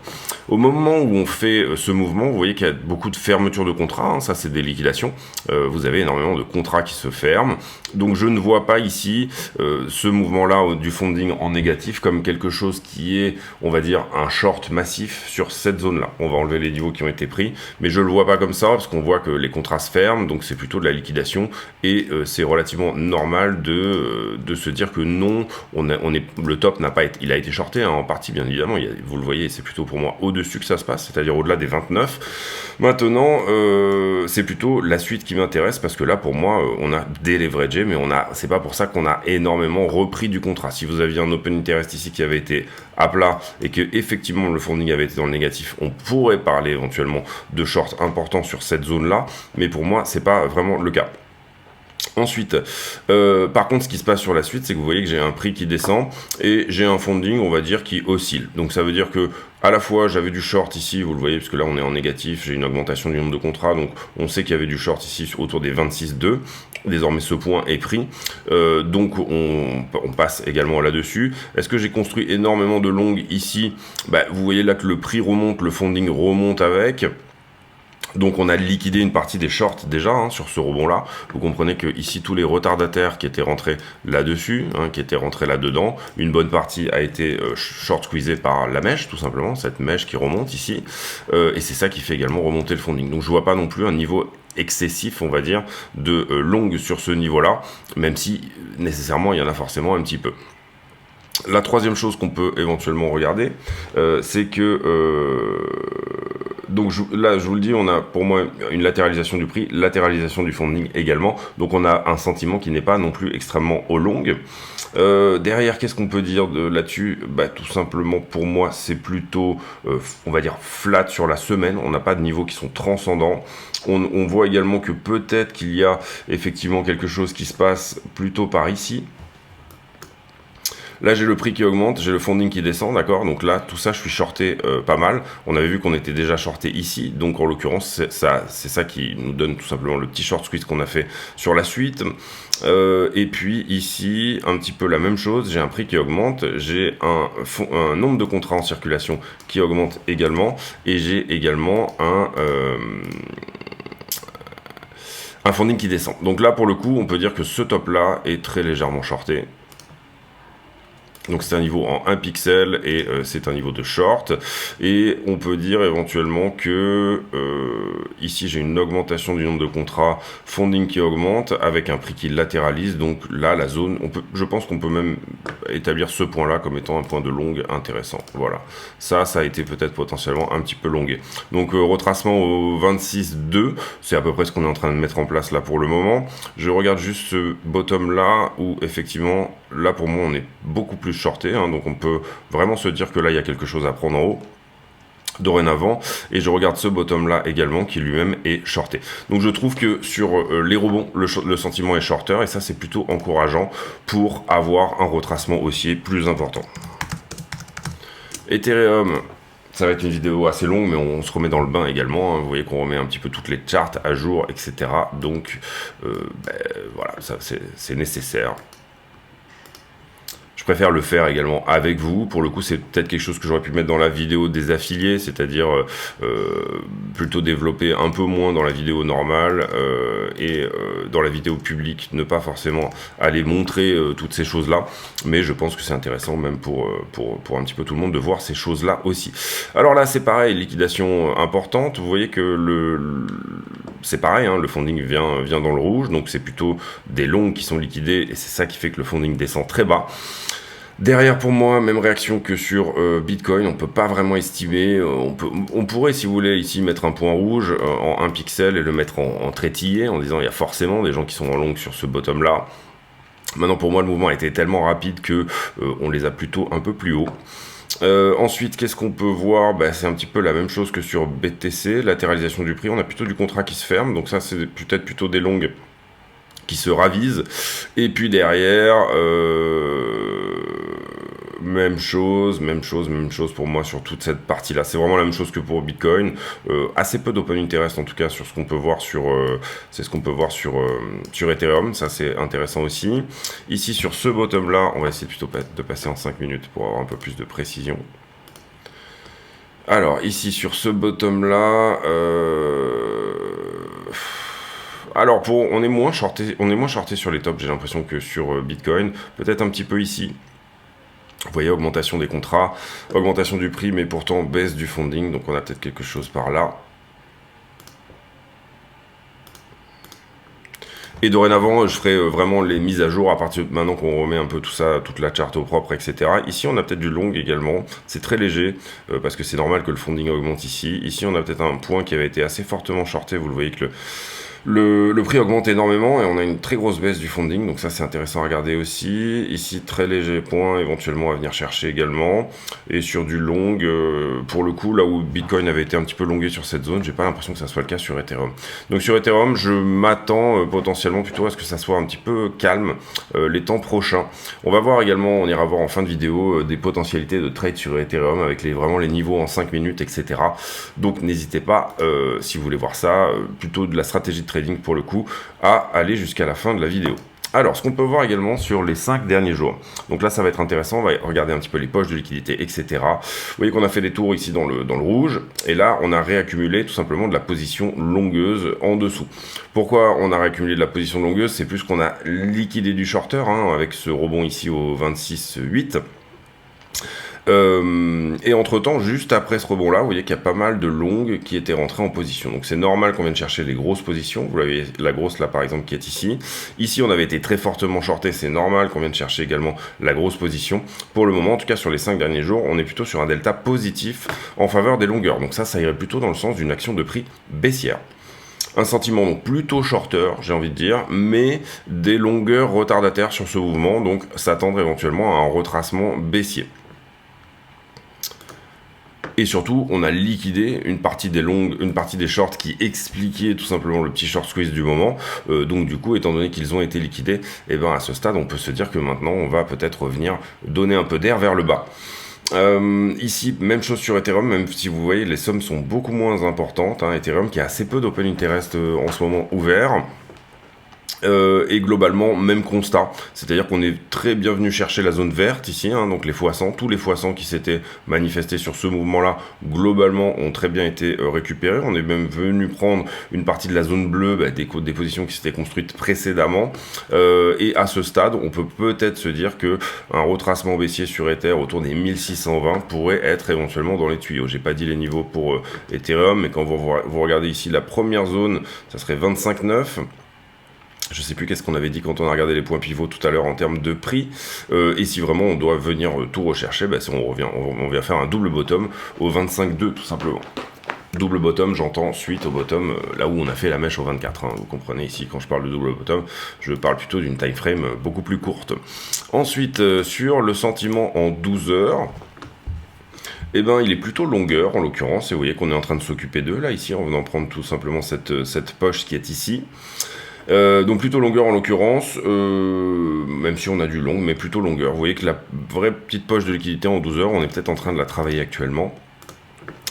Au moment où on fait ce mouvement, vous voyez qu'il y a beaucoup de fermetures de contrats, ça c'est des liquidations. Vous avez énormément de contrats qui se ferment. Donc je ne vois pas ici ce mouvement-là du funding en négatif comme quelque chose qui est, on va dire, un short massif sur cette zone-là. On va enlever les niveaux qui ont été pris, mais je le vois pas comme ça parce qu'on voit que les contrats se ferment, donc c'est plutôt de la liquidation et c'est relativement normal de se dire que non, le top n'a pas été, il a été shorté en partie bien évidemment, vous le voyez, c'est plutôt pour moi au-dessus que ça se passe, c'est-à-dire au-delà des 29. Maintenant, c'est plutôt la suite qui m'intéresse parce que là pour moi on a déleveragé, mais c'est pas pour ça qu'on a énormément repris du contrat. Si vous aviez un open interest ici qui avait été à plat et que effectivement le funding avait été dans le négatif, on pourrait parler éventuellement de short important sur cette zone là, mais pour moi c'est pas vraiment le cas. Ensuite, par contre, ce qui se passe sur la suite, c'est que vous voyez que j'ai un prix qui descend et j'ai un funding, on va dire, qui oscille. Donc ça veut dire que à la fois j'avais du short ici, vous le voyez, parce que là on est en négatif, j'ai une augmentation du nombre de contrats, donc on sait qu'il y avait du short ici autour des 26,2. Désormais ce point est pris, donc on passe également là-dessus. Est-ce que j'ai construit énormément de longues ici? Vous voyez là que le prix remonte, le funding remonte avec. Donc on a liquidé une partie des shorts déjà sur ce rebond-là. Vous comprenez que ici tous les retardataires qui étaient rentrés là-dessus, qui étaient rentrés là-dedans, une bonne partie a été short squeezée par la mèche, tout simplement, cette mèche qui remonte ici. Et c'est ça qui fait également remonter le funding. Donc je vois pas non plus un niveau excessif, on va dire, de longue sur ce niveau-là, même si nécessairement il y en a forcément un petit peu. La troisième chose qu'on peut éventuellement regarder, c'est que donc là, je vous le dis, on a pour moi une latéralisation du prix, latéralisation du funding également. Donc on a un sentiment qui n'est pas non plus extrêmement au long. Derrière, qu'est-ce qu'on peut dire là-dessus? Tout simplement, pour moi, c'est plutôt, on va dire, flat sur la semaine. On n'a pas de niveaux qui sont transcendants. On voit également que peut-être qu'il y a effectivement quelque chose qui se passe plutôt par ici. Là, j'ai le prix qui augmente, j'ai le funding qui descend, d'accord? Donc là, tout ça, je suis shorté pas mal. On avait vu qu'on était déjà shorté ici, donc en l'occurrence, c'est ça qui nous donne tout simplement le petit short squeeze qu'on a fait sur la suite. Et puis ici, un petit peu la même chose, j'ai un prix qui augmente, j'ai un nombre de contrats en circulation qui augmente également, et j'ai également un funding qui descend. Donc là, pour le coup, on peut dire que ce top-là est très légèrement shorté. Donc c'est un niveau en 1 pixel et c'est un niveau de short. Et on peut dire éventuellement que ici j'ai une augmentation du nombre de contrats funding qui augmente avec un prix qui latéralise. Donc là la zone, je pense qu'on peut même établir ce point là comme étant un point de longue intéressant. Voilà, ça a été peut-être potentiellement un petit peu longué. Donc retracement au 26,2, c'est à peu près ce qu'on est en train de mettre en place là pour le moment. Je regarde juste ce bottom là où effectivement là pour moi on est beaucoup plus shorté, hein, donc on peut vraiment se dire que là il y a quelque chose à prendre en haut dorénavant, et je regarde ce bottom là également qui lui-même est shorté. Donc je trouve que sur les rebonds le sentiment est shorter, et ça c'est plutôt encourageant pour avoir un retracement haussier plus important. Ethereum, ça va être une vidéo assez longue, mais on se remet dans le bain également, hein. Vous voyez qu'on remet un petit peu toutes les charts à jour, etc. Donc voilà, ça c'est nécessaire. Je préfère le faire également avec vous. Pour le coup, c'est peut-être quelque chose que j'aurais pu mettre dans la vidéo des affiliés, c'est-à-dire plutôt développer un peu moins dans la vidéo normale et dans la vidéo publique, ne pas forcément aller montrer toutes ces choses-là. Mais je pense que c'est intéressant même pour un petit peu tout le monde de voir ces choses-là aussi. Alors là, c'est pareil, liquidation importante. Vous voyez que c'est pareil, hein, le funding vient dans le rouge, donc c'est plutôt des longues qui sont liquidées et c'est ça qui fait que le funding descend très bas. Derrière, pour moi, même réaction que sur Bitcoin, on peut pas vraiment estimer, on pourrait, si vous voulez, ici mettre un point rouge en 1 pixel et le mettre en trétillé, en disant il y a forcément des gens qui sont en long sur ce bottom-là. Maintenant, pour moi, le mouvement a été tellement rapide que on les a plutôt un peu plus haut. Ensuite, qu'est-ce qu'on peut voir? C'est un petit peu la même chose que sur BTC, latéralisation du prix, on a plutôt du contrat qui se ferme, donc ça c'est peut-être plutôt des longues qui se ravisent. Et puis derrière, même chose pour moi sur toute cette partie-là. C'est vraiment la même chose que pour Bitcoin. Assez peu d'open interest en tout cas sur ce qu'on peut voir sur, c'est ce qu'on peut voir sur Ethereum. Ça c'est intéressant aussi. Ici sur ce bottom-là, on va essayer plutôt de passer en 5 minutes pour avoir un peu plus de précision. Alors ici sur ce bottom-là, alors on est moins shorté sur les tops, j'ai l'impression, que sur Bitcoin. Peut-être un petit peu ici. Vous voyez, augmentation des contrats, augmentation du prix, mais pourtant baisse du funding. Donc on a peut-être quelque chose par là. Et dorénavant, je ferai vraiment les mises à jour à partir de maintenant qu'on remet un peu tout ça, toute la charte au propre, etc. Ici, on a peut-être du long également. C'est très léger, parce que c'est normal que le funding augmente ici. Ici, on a peut-être un point qui avait été assez fortement shorté. Vous le voyez que le prix augmente énormément et on a une très grosse baisse du funding, donc ça c'est intéressant à regarder aussi. Ici très léger point éventuellement à venir chercher également, et sur du long, pour le coup là où Bitcoin avait été un petit peu longué sur cette zone, j'ai pas l'impression que ça soit le cas sur Ethereum. Donc sur Ethereum je m'attends potentiellement plutôt à ce que ça soit un petit peu calme les temps prochains. On va voir également, on ira voir en fin de vidéo des potentialités de trade sur Ethereum avec vraiment les niveaux en 5 minutes, etc. Donc n'hésitez pas, si vous voulez voir ça, plutôt de la stratégie de trading pour le coup, à aller jusqu'à la fin de la vidéo. Alors, ce qu'on peut voir également sur les 5 derniers jours. Donc là, ça va être intéressant. On va regarder un petit peu les poches de liquidité, etc. Vous voyez qu'on a fait des tours ici dans le rouge. Et là, on a réaccumulé tout simplement de la position longueuse en dessous. Pourquoi on a réaccumulé de la position longueuse? C'est plus qu'on a liquidé du shorter, hein, avec ce rebond ici au 26,8. Et entre temps, juste après ce rebond là, vous voyez qu'il y a pas mal de longues qui étaient rentrées en position, donc c'est normal qu'on vienne chercher les grosses positions. Vous l'avez, la grosse là par exemple qui est ici on avait été très fortement shorté, c'est normal qu'on vienne chercher également la grosse position. Pour le moment, en tout cas sur les 5 derniers jours, on est plutôt sur un delta positif en faveur des longueurs, donc ça irait plutôt dans le sens d'une action de prix baissière. Un sentiment donc plutôt shorter, j'ai envie de dire, mais des longueurs retardataires sur ce mouvement, donc s'attendre éventuellement à un retracement baissier. Et surtout, on a liquidé une partie des longues, une partie des shorts qui expliquaient tout simplement le petit short squeeze du moment. Donc du coup, étant donné qu'ils ont été liquidés, et ben à ce stade, on peut se dire que maintenant, on va peut-être revenir donner un peu d'air vers le bas. Ici, même chose sur Ethereum, même si vous voyez, les sommes sont beaucoup moins importantes. Hein, Ethereum qui a assez peu d'open interest en ce moment ouvert. Et globalement, même constat, c'est-à-dire qu'on est très bien venu chercher la zone verte ici, hein, donc les x100, tous les x100 qui s'étaient manifestés sur ce mouvement-là, globalement, ont très bien été récupérés. On est même venu prendre une partie de la zone bleue, des positions qui s'étaient construites précédemment, et à ce stade, on peut peut-être se dire que un retracement baissier sur Ether autour des 1620 pourrait être éventuellement dans les tuyaux. J'ai pas dit les niveaux pour Ethereum, mais quand vous regardez ici la première zone, ça serait 25,9. Je sais plus qu'est-ce qu'on avait dit quand on a regardé les points pivots tout à l'heure en termes de prix. Et si vraiment on doit venir tout rechercher, si on vient faire un double bottom au 25,2 tout simplement. Double bottom, j'entends suite au bottom, là où on a fait la mèche au 24. Hein, vous comprenez ici, quand je parle de double bottom, je parle plutôt d'une time frame beaucoup plus courte. Ensuite, sur le sentiment en 12 heures, eh ben, il est plutôt longueur en l'occurrence, et vous voyez qu'on est en train de s'occuper d'eux, là, ici, en venant prendre tout simplement cette poche qui est ici. Donc plutôt longueur en l'occurrence, même si on a du long, mais plutôt longueur. Vous voyez que la vraie petite poche de liquidité en 12 heures, on est peut-être en train de la travailler actuellement.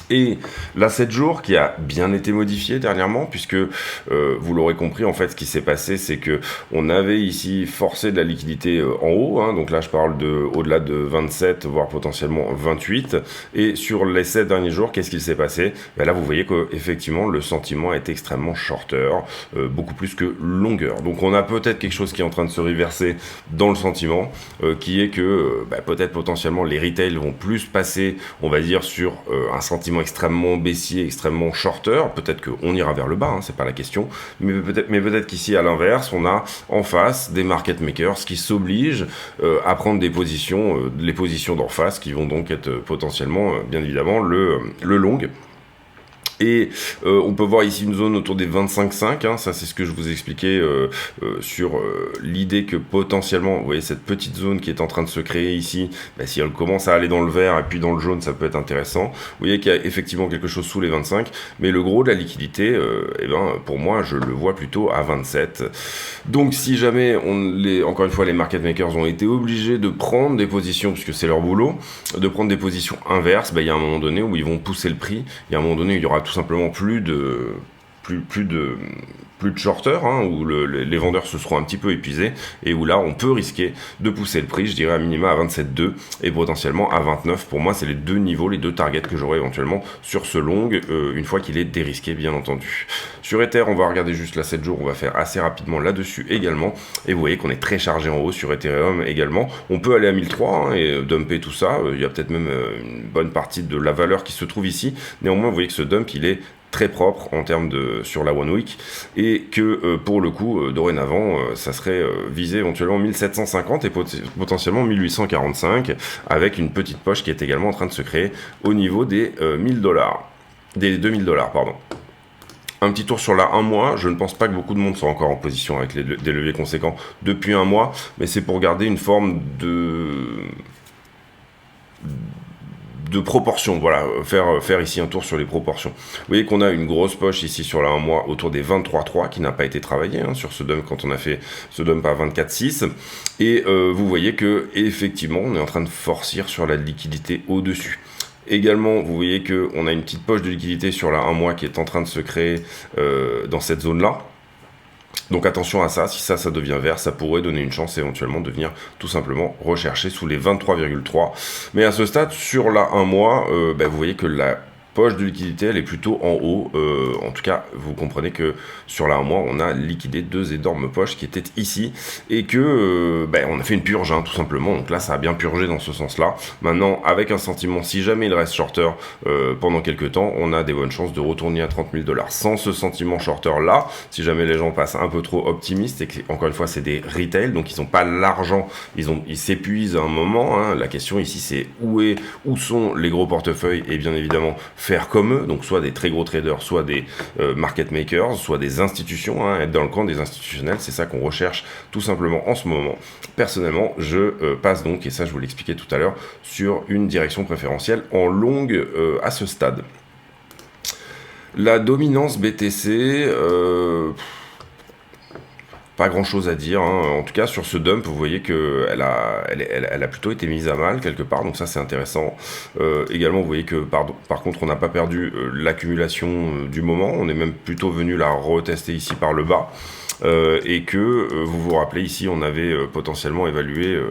Et la 7 jours qui a bien été modifiée dernièrement, puisque vous l'aurez compris, en fait, ce qui s'est passé, c'est que on avait ici forcé de la liquidité en haut, hein, donc là je parle de au-delà de 27, voire potentiellement 28, et sur les 7 derniers jours, qu'est-ce qu'il s'est passé? Là, vous voyez qu'effectivement, le sentiment est extrêmement shorter, beaucoup plus que longueur. Donc on a peut-être quelque chose qui est en train de se reverser dans le sentiment, qui est que peut-être potentiellement les retails vont plus passer, on va dire, sur un sentiment extrêmement baissier, extrêmement shorter. Peut-être qu'on ira vers le bas, hein, c'est pas la question, mais peut-être qu'ici à l'inverse, on a en face des market makers qui s'obligent à prendre des positions, les positions d'en face, qui vont donc être potentiellement, bien évidemment, le long. Et on peut voir ici une zone autour des 25,5, hein, ça c'est ce que je vous expliquais sur l'idée que potentiellement, vous voyez cette petite zone qui est en train de se créer ici, si elle commence à aller dans le vert et puis dans le jaune, ça peut être intéressant. Vous voyez qu'il y a effectivement quelque chose sous les 25, mais le gros de la liquidité, pour moi, je le vois plutôt à 27. Donc si jamais, encore une fois, les market makers ont été obligés de prendre des positions, puisque c'est leur boulot, de prendre des positions inverses, il y a un moment donné où ils vont pousser le prix, il y a un moment donné où il y aura tout simplement plus de shorters, hein, où les vendeurs se seront un petit peu épuisés, et où là on peut risquer de pousser le prix, je dirais à minima à 27,2 et potentiellement à 29. Pour moi, c'est les deux niveaux, les deux targets que j'aurai éventuellement sur ce long, une fois qu'il est dérisqué, bien entendu. Sur Ether, on va regarder juste la 7 jours, on va faire assez rapidement là-dessus également, et vous voyez qu'on est très chargé en haut sur Ethereum également. On peut aller à 1003 hein, et dumper tout ça, il y a peut-être même une bonne partie de la valeur qui se trouve ici. Néanmoins, vous voyez que ce dump, il est très propre en termes sur la One Week, et que pour le coup, dorénavant, ça serait visé éventuellement 1750 et potentiellement 1845, avec une petite poche qui est également en train de se créer au niveau des 1000 dollars, des 2000 dollars, pardon. Un petit tour sur la 1 mois, je ne pense pas que beaucoup de monde soit encore en position avec des leviers conséquents depuis un mois, mais c'est pour garder une forme de proportion, voilà, faire ici un tour sur les proportions. Vous voyez qu'on a une grosse poche ici sur la 1 mois autour des 23,3 qui n'a pas été travaillé hein, sur ce dump quand on a fait ce dump à 24,6, et vous voyez que effectivement on est en train de forcir sur la liquidité au-dessus. Également, vous voyez qu'on a une petite poche de liquidité sur la 1 mois qui est en train de se créer dans cette zone-là. Donc attention à ça, si ça devient vert, ça pourrait donner une chance éventuellement de venir tout simplement rechercher sous les 23,3. Mais à ce stade, sur la 1 mois, vous voyez que la poche de liquidité, elle est plutôt en haut. En tout cas, vous comprenez que sur la 1 mois, on a liquidé deux énormes poches qui étaient ici, et que on a fait une purge, hein, tout simplement. Donc là, ça a bien purgé dans ce sens-là. Maintenant, avec un sentiment, si jamais il reste shorter pendant quelques temps, on a des bonnes chances de retourner à 30 000 dollars. Sans ce sentiment shorter-là, si jamais les gens passent un peu trop optimistes, et que, encore une fois, c'est des retail, donc ils n'ont pas l'argent, ils s'épuisent à un moment. Hein. La question ici, c'est où sont les gros portefeuilles, et bien évidemment, faire comme eux, donc soit des très gros traders, soit des market makers, soit des institutions, hein, être dans le camp des institutionnels, c'est ça qu'on recherche tout simplement en ce moment. Personnellement, je passe donc, et ça je vous l'expliquais tout à l'heure, sur une direction préférentielle en longue à ce stade. La dominance BTC, pas grand chose à dire, hein. En tout cas sur ce dump vous voyez qu'elle a plutôt été mise à mal quelque part, donc ça c'est intéressant. Également vous voyez que par contre on n'a pas perdu l'accumulation du moment, on est même plutôt venu la retester ici par le bas. et que vous vous rappelez ici, on avait potentiellement évalué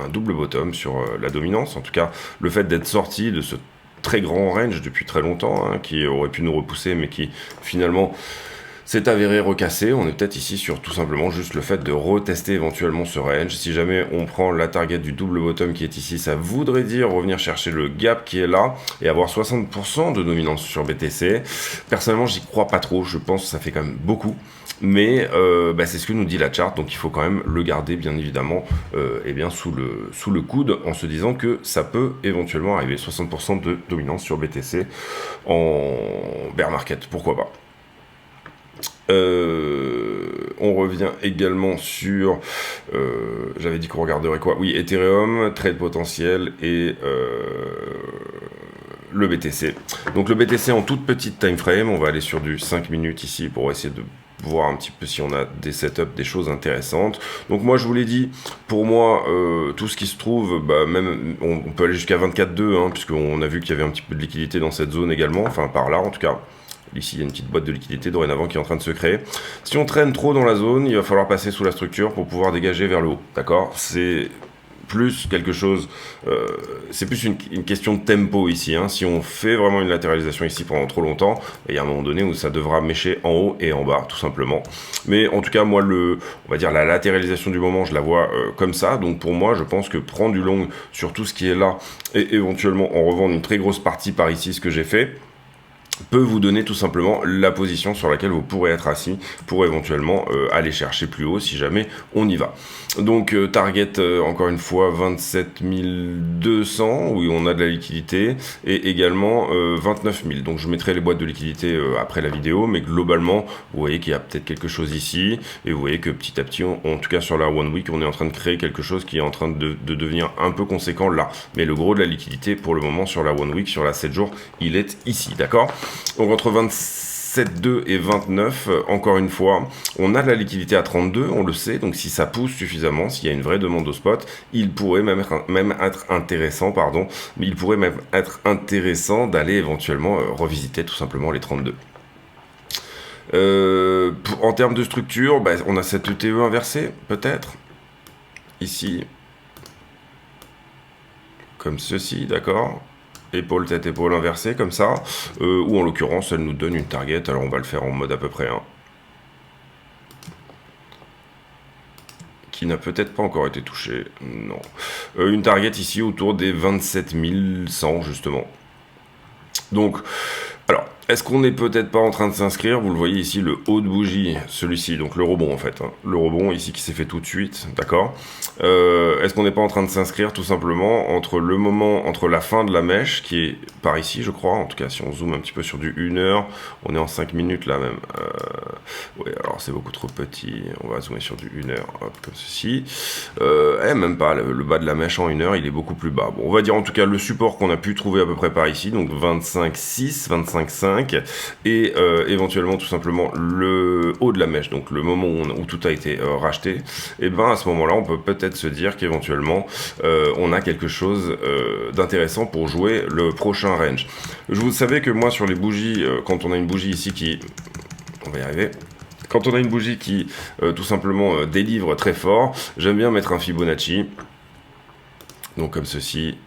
un double bottom sur la dominance. En tout cas, le fait d'être sorti de ce très grand range depuis très longtemps, hein, qui aurait pu nous repousser, mais qui finalement s'est avéré recassé. On est peut-être ici sur tout simplement juste le fait de retester éventuellement ce range. Si jamais on prend la target du double bottom qui est ici, ça voudrait dire revenir chercher le gap qui est là et avoir 60% de dominance sur BTC. Personnellement, j'y crois pas trop. Je pense que ça fait quand même beaucoup. Mais c'est ce que nous dit la charte, donc il faut quand même le garder bien évidemment sous le coude en se disant que ça peut éventuellement arriver 60% de dominance sur BTC en bear market, pourquoi pas. On revient également sur j'avais dit qu'on regarderait quoi, oui, Ethereum, trade potentiel et le BTC. Donc le BTC en toute petite time frame, on va aller sur du 5 minutes ici pour essayer de voir un petit peu si on a des setups, des choses intéressantes. Donc moi je vous l'ai dit, pour moi tout ce qui se trouve, même on peut aller jusqu'à 24,2 hein, puisqu'on a vu qu'il y avait un petit peu de liquidité dans cette zone également, enfin par là en tout cas. Ici, il y a une petite boîte de liquidité dorénavant qui est en train de se créer. Si on traîne trop dans la zone, il va falloir passer sous la structure pour pouvoir dégager vers le haut. D'accord ? C'est plus quelque chose... c'est plus une question de tempo ici. Hein. Si on fait vraiment une latéralisation ici pendant trop longtemps, il y a un moment donné où ça devra mécher en haut et en bas, tout simplement. Mais en tout cas, moi, on va dire la latéralisation du moment, je la vois comme ça. Donc pour moi, je pense que prendre du long sur tout ce qui est là et éventuellement en revendre une très grosse partie par ici, ce que j'ai fait, peut vous donner tout simplement la position sur laquelle vous pourrez être assis pour éventuellement aller chercher plus haut si jamais on y va. Donc target encore une fois 27 200 où on a de la liquidité et également 29 000. Donc je mettrai les boîtes de liquidité après la vidéo, mais globalement vous voyez qu'il y a peut-être quelque chose ici et vous voyez que petit à petit, en tout cas sur la One Week, on est en train de créer quelque chose qui est en train de devenir un peu conséquent là. Mais le gros de la liquidité pour le moment sur la One Week, sur la 7 jours, il est ici, d'accord ? Donc entre 27,2 et 29, encore une fois, on a de la liquidité à 32, on le sait, donc si ça pousse suffisamment, s'il y a une vraie demande au spot, il pourrait même être intéressant, d'aller éventuellement revisiter tout simplement les 32. En termes de structure, on a cette ETE inversée, peut-être, ici, comme ceci, d'accord ? Épaule, tête, épaule inversée, comme ça, ou en l'occurrence, elle nous donne une target, alors on va le faire en mode à peu près 1. Qui n'a peut-être pas encore été touchée, non. Une target ici autour des 27 100, justement. Donc, alors, est-ce qu'on n'est peut-être pas en train de s'inscrire? Vous le voyez ici, le haut de bougie, celui-ci, donc le rebond en fait. Hein. Le rebond ici qui s'est fait tout de suite, d'accord. Est-ce qu'on n'est pas en train de s'inscrire tout simplement entre la fin de la mèche, qui est par ici, je crois. En tout cas, si on zoome un petit peu sur du 1 heure, on est en 5 minutes là même. Oui, alors c'est beaucoup trop petit. On va zoomer sur du 1 heure, hop, comme ceci. Même pas, le bas de la mèche en 1 heure, il est beaucoup plus bas. Bon, on va dire en tout cas le support qu'on a pu trouver à peu près par ici, donc 25,6, 25,5. Et éventuellement tout simplement le haut de la mèche, donc le moment où tout a été racheté, et à ce moment là on peut peut-être se dire qu'éventuellement on a quelque chose d'intéressant pour jouer le prochain range. Vous savez que moi sur les bougies, quand on a une bougie ici qui... on va y arriver. Quand on a une bougie qui tout simplement délivre très fort, j'aime bien mettre un Fibonacci, donc comme ceci,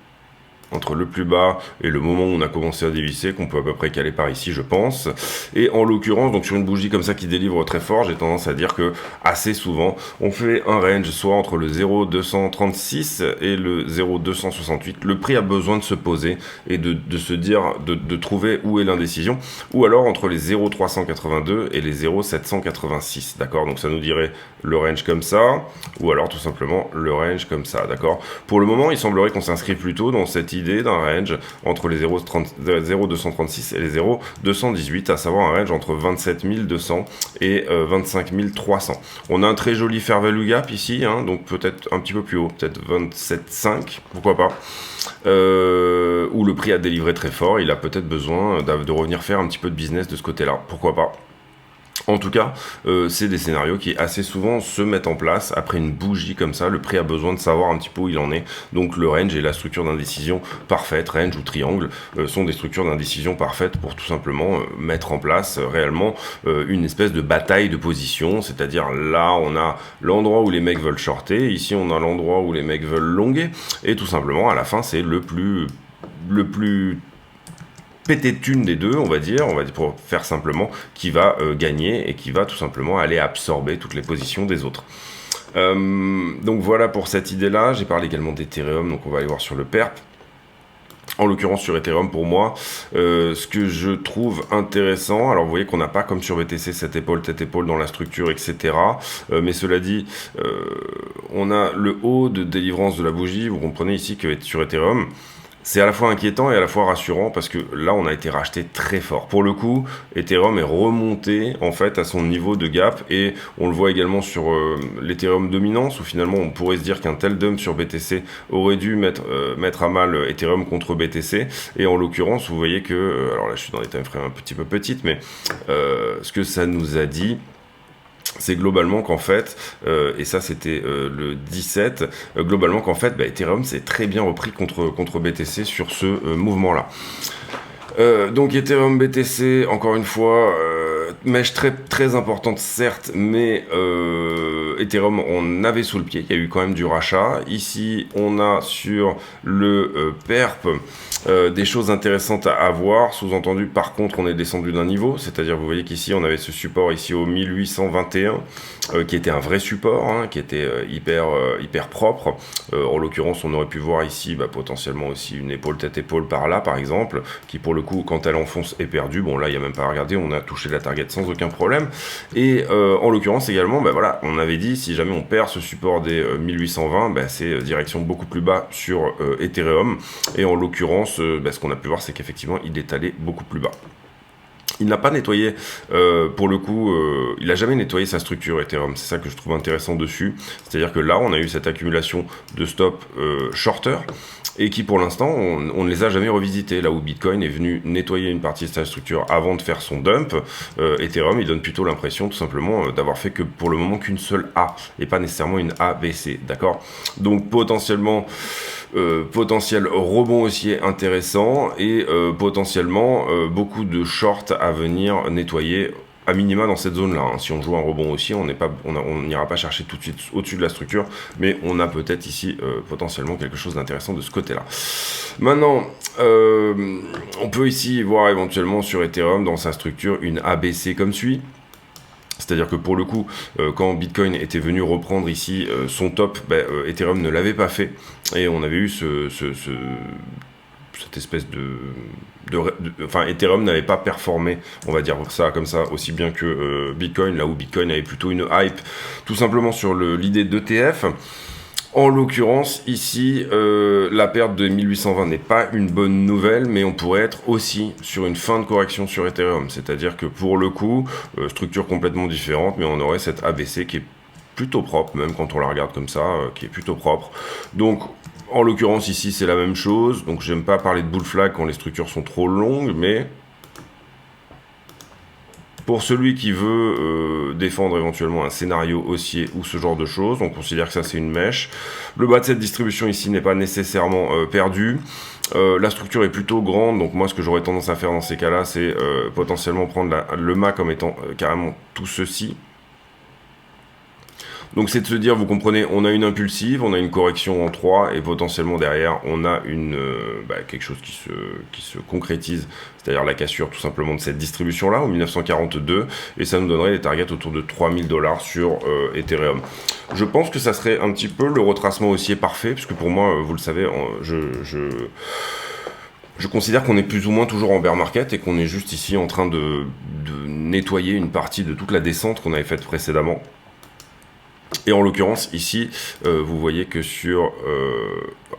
entre le plus bas et le moment où on a commencé à dévisser, qu'on peut à peu près caler par ici, je pense. Et en l'occurrence, donc sur une bougie comme ça qui délivre très fort, j'ai tendance à dire que assez souvent, on fait un range soit entre le 0,236 et le 0,268. Le prix a besoin de se poser et de se dire, de trouver où est l'indécision, ou alors entre les 0,382 et les 0,786, d'accord? Donc ça nous dirait le range comme ça, ou alors tout simplement le range comme ça, d'accord? Pour le moment, il semblerait qu'on s'inscrit plutôt dans cette idée d'un range entre les 0,236 et les 0,218, à savoir un range entre 27 200 et 25 300. On a un très joli fair value gap ici, hein, donc peut-être un petit peu plus haut, peut-être 27,5, pourquoi pas, où le prix a délivré très fort, il a peut-être besoin de revenir faire un petit peu de business de ce côté-là, pourquoi pas. En tout cas, c'est des scénarios qui assez souvent se mettent en place après une bougie comme ça. Le prix a besoin de savoir un petit peu où il en est. Donc le range et la structure d'indécision parfaite, range ou triangle, sont des structures d'indécision parfaites pour tout simplement mettre en place réellement une espèce de bataille de position. C'est-à-dire là, on a l'endroit où les mecs veulent shorter, ici on a l'endroit où les mecs veulent longer, et tout simplement à la fin c'est le plus pété de thunes des deux, on va dire pour faire simplement, qui va gagner et qui va tout simplement aller absorber toutes les positions des autres. Donc voilà pour cette idée-là. J'ai parlé également d'Ethereum, donc on va aller voir sur le PERP. En l'occurrence sur Ethereum, pour moi, ce que je trouve intéressant, alors vous voyez qu'on n'a pas comme sur BTC cette épaule, tête épaule dans la structure, etc. Mais cela dit, on a le haut de délivrance de la bougie. Vous comprenez ici que sur Ethereum, c'est à la fois inquiétant et à la fois rassurant parce que là on a été racheté très fort. Pour le coup, Ethereum est remonté en fait à son niveau de gap, et on le voit également sur l'Ethereum dominance, où finalement on pourrait se dire qu'un tel dump sur BTC aurait dû mettre à mal Ethereum contre BTC, et en l'occurrence vous voyez que, alors là je suis dans des time frames un petit peu petites, mais ce que ça nous a dit, c'est globalement qu'en fait, et ça c'était le 17, globalement qu'en fait, Ethereum s'est très bien repris contre BTC sur ce mouvement-là. Donc Ethereum BTC, encore une fois, mèche très, très importante certes, mais Ethereum on avait sous le pied, il y a eu quand même du rachat. Ici on a sur le PERP des choses intéressantes à voir, sous-entendu par contre on est descendu d'un niveau, c'est-à-dire vous voyez qu'ici on avait ce support ici au 1821, qui était un vrai support, hein, qui était hyper propre. En l'occurrence on aurait pu voir ici potentiellement aussi une épaule tête-épaule par là par exemple, qui pour le coup quand elle enfonce est perdue. Bon là il n'y a même pas à regarder, on a touché la target sans aucun problème. Et en l'occurrence également, voilà, on avait dit si jamais on perd ce support des 1820, c'est direction beaucoup plus bas sur Ethereum. Et en l'occurrence, ce qu'on a pu voir, c'est qu'effectivement il est allé beaucoup plus bas. Il n'a pas nettoyé, pour le coup, il n'a jamais nettoyé sa structure Ethereum. C'est ça que je trouve intéressant dessus. C'est-à-dire que là, on a eu cette accumulation de stop shorter, et qui pour l'instant, on ne les a jamais revisités. Là où Bitcoin est venu nettoyer une partie de sa structure avant de faire son dump, Ethereum, il donne plutôt l'impression tout simplement d'avoir fait que pour le moment qu'une seule A, et pas nécessairement une ABC, d'accord? Donc potentiel rebond haussier intéressant, et potentiellement beaucoup de shorts à venir nettoyer à minima dans cette zone là, hein. Si on joue un rebond haussier, on n'ira pas chercher tout de suite au-dessus de la structure, mais on a peut-être ici potentiellement quelque chose d'intéressant de ce côté là. Maintenant on peut ici voir éventuellement sur Ethereum dans sa structure une ABC comme suit. C'est-à-dire que pour le coup, quand Bitcoin était venu reprendre ici son top, Ethereum ne l'avait pas fait, et on avait eu cette espèce enfin, Ethereum n'avait pas performé, on va dire ça comme ça, aussi bien que Bitcoin, là où Bitcoin avait plutôt une hype, tout simplement sur l'idée d'ETF. En l'occurrence, ici, la perte de 1820 n'est pas une bonne nouvelle, mais on pourrait être aussi sur une fin de correction sur Ethereum. C'est-à-dire que pour le coup, structure complètement différente, mais on aurait cette ABC qui est plutôt propre, même quand on la regarde comme ça, qui est plutôt propre. Donc, en l'occurrence, ici, c'est la même chose. Donc, j'aime pas parler de bull flag quand les structures sont trop longues, mais pour celui qui veut défendre éventuellement un scénario haussier ou ce genre de choses, on considère que ça c'est une mèche. Le bas de cette distribution ici n'est pas nécessairement perdu. La structure est plutôt grande, donc moi ce que j'aurais tendance à faire dans ces cas-là, c'est potentiellement prendre le mât comme étant carrément tout ceci. Donc c'est de se dire, vous comprenez, on a une impulsive, on a une correction en 3, et potentiellement derrière on a quelque chose qui se concrétise, c'est-à-dire la cassure tout simplement de cette distribution là au 1942, et ça nous donnerait des targets autour de 3000 $ sur Ethereum. Je pense que ça serait un petit peu le retracement haussier parfait, puisque pour moi, vous le savez, je considère qu'on est plus ou moins toujours en bear market, et qu'on est juste ici en train de nettoyer une partie de toute la descente qu'on avait faite précédemment. Et en l'occurrence, ici, vous voyez que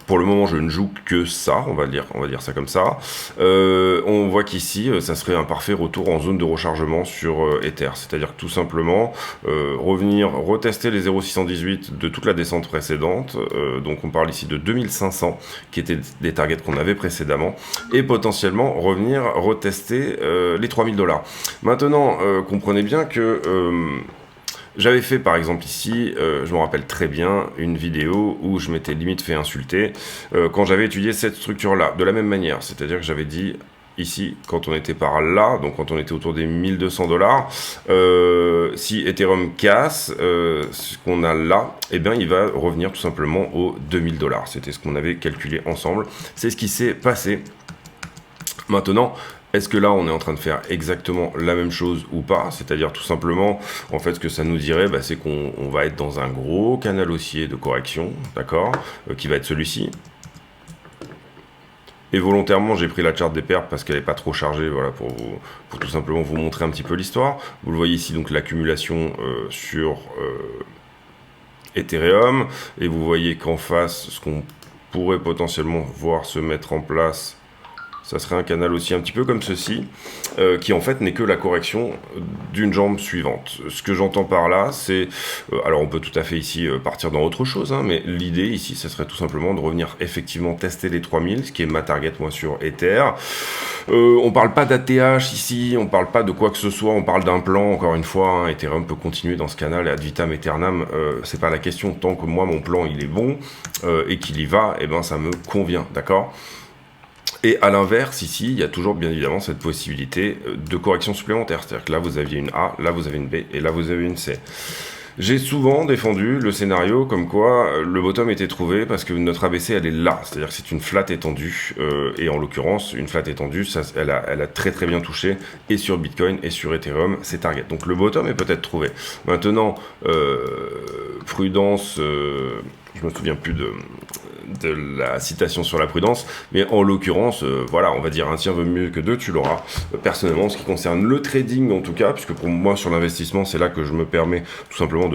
pour le moment, je ne joue que ça, on va dire ça comme ça. On voit qu'ici, ça serait un parfait retour en zone de rechargement sur Ether. C'est-à-dire que tout simplement, revenir, retester les 0,618 de toute la descente précédente. Donc on parle ici de 2500, qui étaient des targets qu'on avait précédemment. Et potentiellement, revenir, retester les 3000 $. Maintenant, comprenez bien que... j'avais fait par exemple ici, je me rappelle très bien, une vidéo où je m'étais limite fait insulter quand j'avais étudié cette structure-là, de la même manière. C'est-à-dire que j'avais dit ici, quand on était par là, donc quand on était autour des 1200 $, si Ethereum casse ce qu'on a là, eh bien il va revenir tout simplement aux 2000 $. C'était ce qu'on avait calculé ensemble. C'est ce qui s'est passé. Maintenant, est-ce que là, on est en train de faire exactement la même chose ou pas? C'est-à-dire tout simplement, en fait, ce que ça nous dirait, c'est qu'on va être dans un gros canal haussier de correction, d'accord, qui va être celui-ci. Et volontairement, j'ai pris la charte des pertes parce qu'elle n'est pas trop chargée, voilà, pour tout simplement vous montrer un petit peu l'histoire. Vous le voyez ici, donc l'accumulation sur Ethereum, et vous voyez qu'en face, ce qu'on pourrait potentiellement voir se mettre en place, ça serait un canal aussi un petit peu comme ceci, qui en fait n'est que la correction d'une jambe suivante. Ce que j'entends par là, c'est... alors on peut tout à fait ici partir dans autre chose, hein, mais l'idée ici, ça serait tout simplement de revenir effectivement tester les 3000, ce qui est ma target moi sur Ether. On parle pas d'ATH ici, on parle pas de quoi que ce soit, on parle d'un plan, encore une fois, hein, Ethereum peut continuer dans ce canal ad vitam aeternam, c'est pas la question, tant que moi mon plan il est bon et qu'il y va, et ben ça me convient, d'accord ? Et à l'inverse, ici, il y a toujours bien évidemment cette possibilité de correction supplémentaire. C'est-à-dire que là, vous aviez une A, là, vous avez une B, et là, vous avez une C. J'ai souvent défendu le scénario comme quoi le bottom était trouvé parce que notre ABC, elle est là. C'est-à-dire que c'est une flat étendue. Et en l'occurrence, une flat étendue, ça, elle a très très bien touché et sur Bitcoin et sur Ethereum, ses targets. Donc le bottom est peut-être trouvé. Maintenant, prudence... je me souviens plus de la citation sur la prudence, mais en l'occurrence, voilà, on va dire un tien vaut mieux que deux, tu l'auras. Personnellement, en ce qui concerne le trading, en tout cas, puisque pour moi, sur l'investissement, c'est là que je me permets tout simplement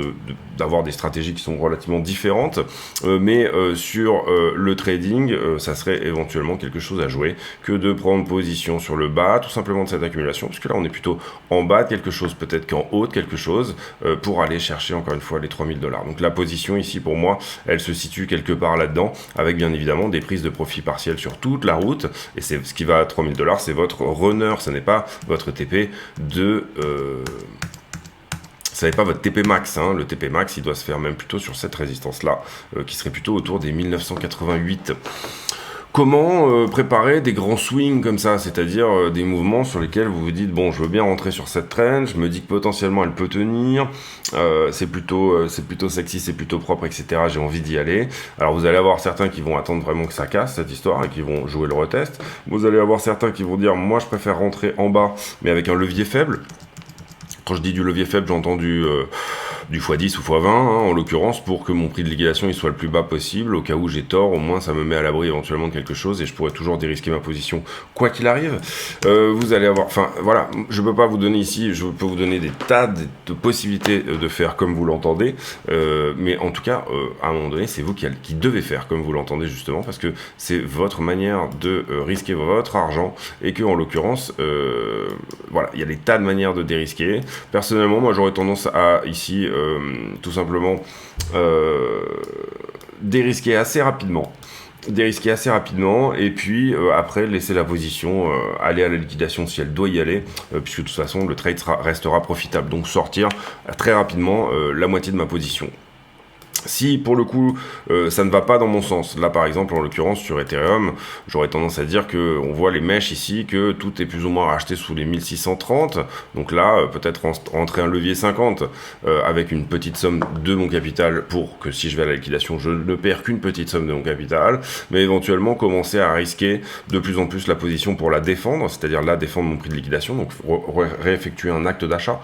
d'avoir des stratégies qui sont relativement différentes, mais sur le trading, ça serait éventuellement quelque chose à jouer que de prendre position sur le bas, tout simplement de cette accumulation, puisque là, on est plutôt en bas de quelque chose, peut-être qu'en haut de quelque chose, pour aller chercher, encore une fois, les 3000 $. Donc la position ici, pour moi, elle se situe quelque part là-dedans, avec bien évidemment des prises de profit partielles sur toute la route, et c'est ce qui va à 3000 $, c'est votre runner, ce n'est pas votre TP de... ça n'est pas votre TP max, hein. Le TP max, il doit se faire même plutôt sur cette résistance-là, qui serait plutôt autour des 1988. Comment préparer des grands swings comme ça, c'est-à-dire des mouvements sur lesquels vous vous dites, bon, je veux bien rentrer sur cette trend, je me dis que potentiellement elle peut tenir, c'est plutôt sexy, c'est plutôt propre, etc. J'ai envie d'y aller. Alors vous allez avoir certains qui vont attendre vraiment que ça casse, cette histoire, et qui vont jouer le retest. Vous allez avoir certains qui vont dire, moi je préfère rentrer en bas, mais avec un levier faible. Quand je dis du levier faible, j'entends du x10 ou x20, hein, en l'occurrence, pour que mon prix de liquidation il soit le plus bas possible. Au cas où j'ai tort, au moins ça me met à l'abri éventuellement de quelque chose et je pourrais toujours dérisquer ma position quoi qu'il arrive. Vous allez avoir... Enfin, voilà, je peux pas vous donner ici, je peux vous donner des tas de possibilités de faire comme vous l'entendez, mais en tout cas, à un moment donné, c'est vous qui devez faire comme vous l'entendez justement, parce que c'est votre manière de risquer votre argent et que, en l'occurrence, voilà, il y a des tas de manières de dérisquer. Personnellement, moi j'aurais tendance à ici tout simplement dérisquer assez rapidement et puis après laisser la position aller à la liquidation si elle doit y aller, puisque de toute façon le trade restera profitable, donc sortir très rapidement la moitié de ma position. Si pour le coup ça ne va pas dans mon sens, là par exemple en l'occurrence sur Ethereum, j'aurais tendance à dire que on voit les mèches ici, que tout est plus ou moins racheté sous les 1630, donc là peut-être rentrer un levier 50 avec une petite somme de mon capital pour que si je vais à la liquidation je ne perds qu'une petite somme de mon capital, mais éventuellement commencer à risquer de plus en plus la position pour la défendre, c'est-à-dire là défendre mon prix de liquidation, donc réeffectuer un acte d'achat,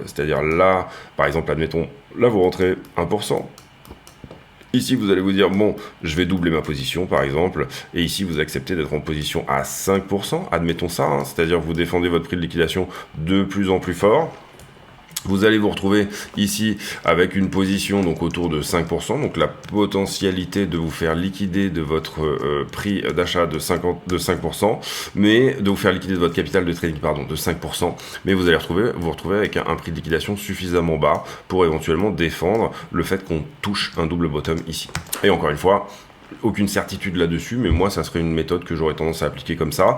c'est-à-dire là par exemple admettons, là vous rentrez 1%, ici, vous allez vous dire, bon, je vais doubler ma position, par exemple, et ici, vous acceptez d'être en position à 5%, admettons ça, hein, c'est-à-dire vous défendez votre prix de liquidation de plus en plus fort, Vous allez vous retrouver ici avec une position donc autour de 5%, donc la potentialité de vous faire liquider de votre prix d'achat de 5%, mais de vous faire liquider de votre capital de trading de 5%, mais vous allez vous retrouver avec un prix de liquidation suffisamment bas pour éventuellement défendre le fait qu'on touche un double bottom ici. Et encore une fois, aucune certitude là-dessus, mais moi ça serait une méthode que j'aurais tendance à appliquer comme ça.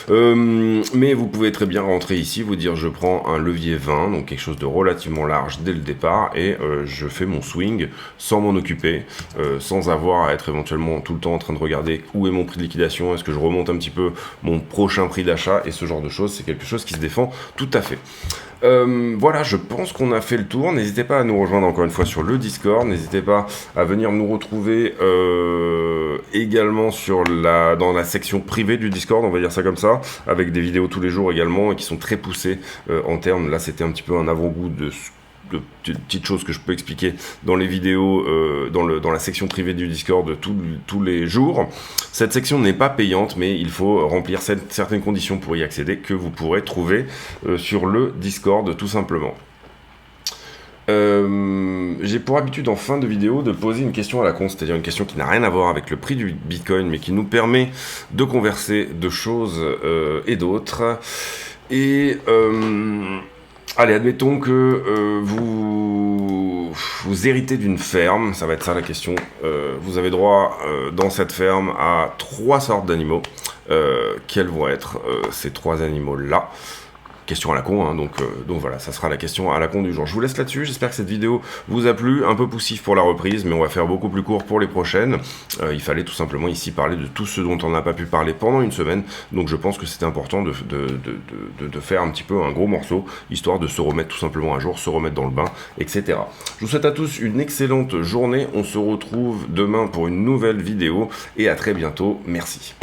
Mais vous pouvez très bien rentrer ici, vous dire je prends un levier 20, donc quelque chose de relativement large dès le départ, et je fais mon swing sans m'en occuper, sans avoir à être éventuellement tout le temps en train de regarder où est mon prix de liquidation, est-ce que je remonte un petit peu mon prochain prix d'achat, et ce genre de choses, c'est quelque chose qui se défend tout à fait. Voilà, je pense qu'on a fait le tour. N'hésitez pas à nous rejoindre encore une fois sur le Discord. N'hésitez pas à venir nous retrouver également dans la section privée du Discord, on va dire ça comme ça, avec des vidéos tous les jours également et qui sont très poussées en termes. Là, c'était un petit peu un avant-goût de petites choses que je peux expliquer dans les vidéos, dans la section privée du Discord tous les jours. Cette section n'est pas payante, mais il faut remplir certaines conditions pour y accéder que vous pourrez trouver sur le Discord tout simplement. J'ai pour habitude en fin de vidéo de poser une question à la con, c'est-à-dire une question qui n'a rien à voir avec le prix du Bitcoin, mais qui nous permet de converser de choses et d'autres. Et allez, admettons que vous héritez d'une ferme, ça va être ça la question. Vous avez droit dans cette ferme à 3 sortes d'animaux. Quels vont être ces 3 animaux-là? Question à la con, hein, donc voilà, ça sera la question à la con du jour. Je vous laisse là-dessus, j'espère que cette vidéo vous a plu, un peu poussif pour la reprise, mais on va faire beaucoup plus court pour les prochaines. Il fallait tout simplement ici parler de tout ce dont on n'a pas pu parler pendant une semaine, donc je pense que c'était important de faire un petit peu un gros morceau, histoire de se remettre tout simplement à jour, se remettre dans le bain, etc. Je vous souhaite à tous une excellente journée, on se retrouve demain pour une nouvelle vidéo, et à très bientôt, merci.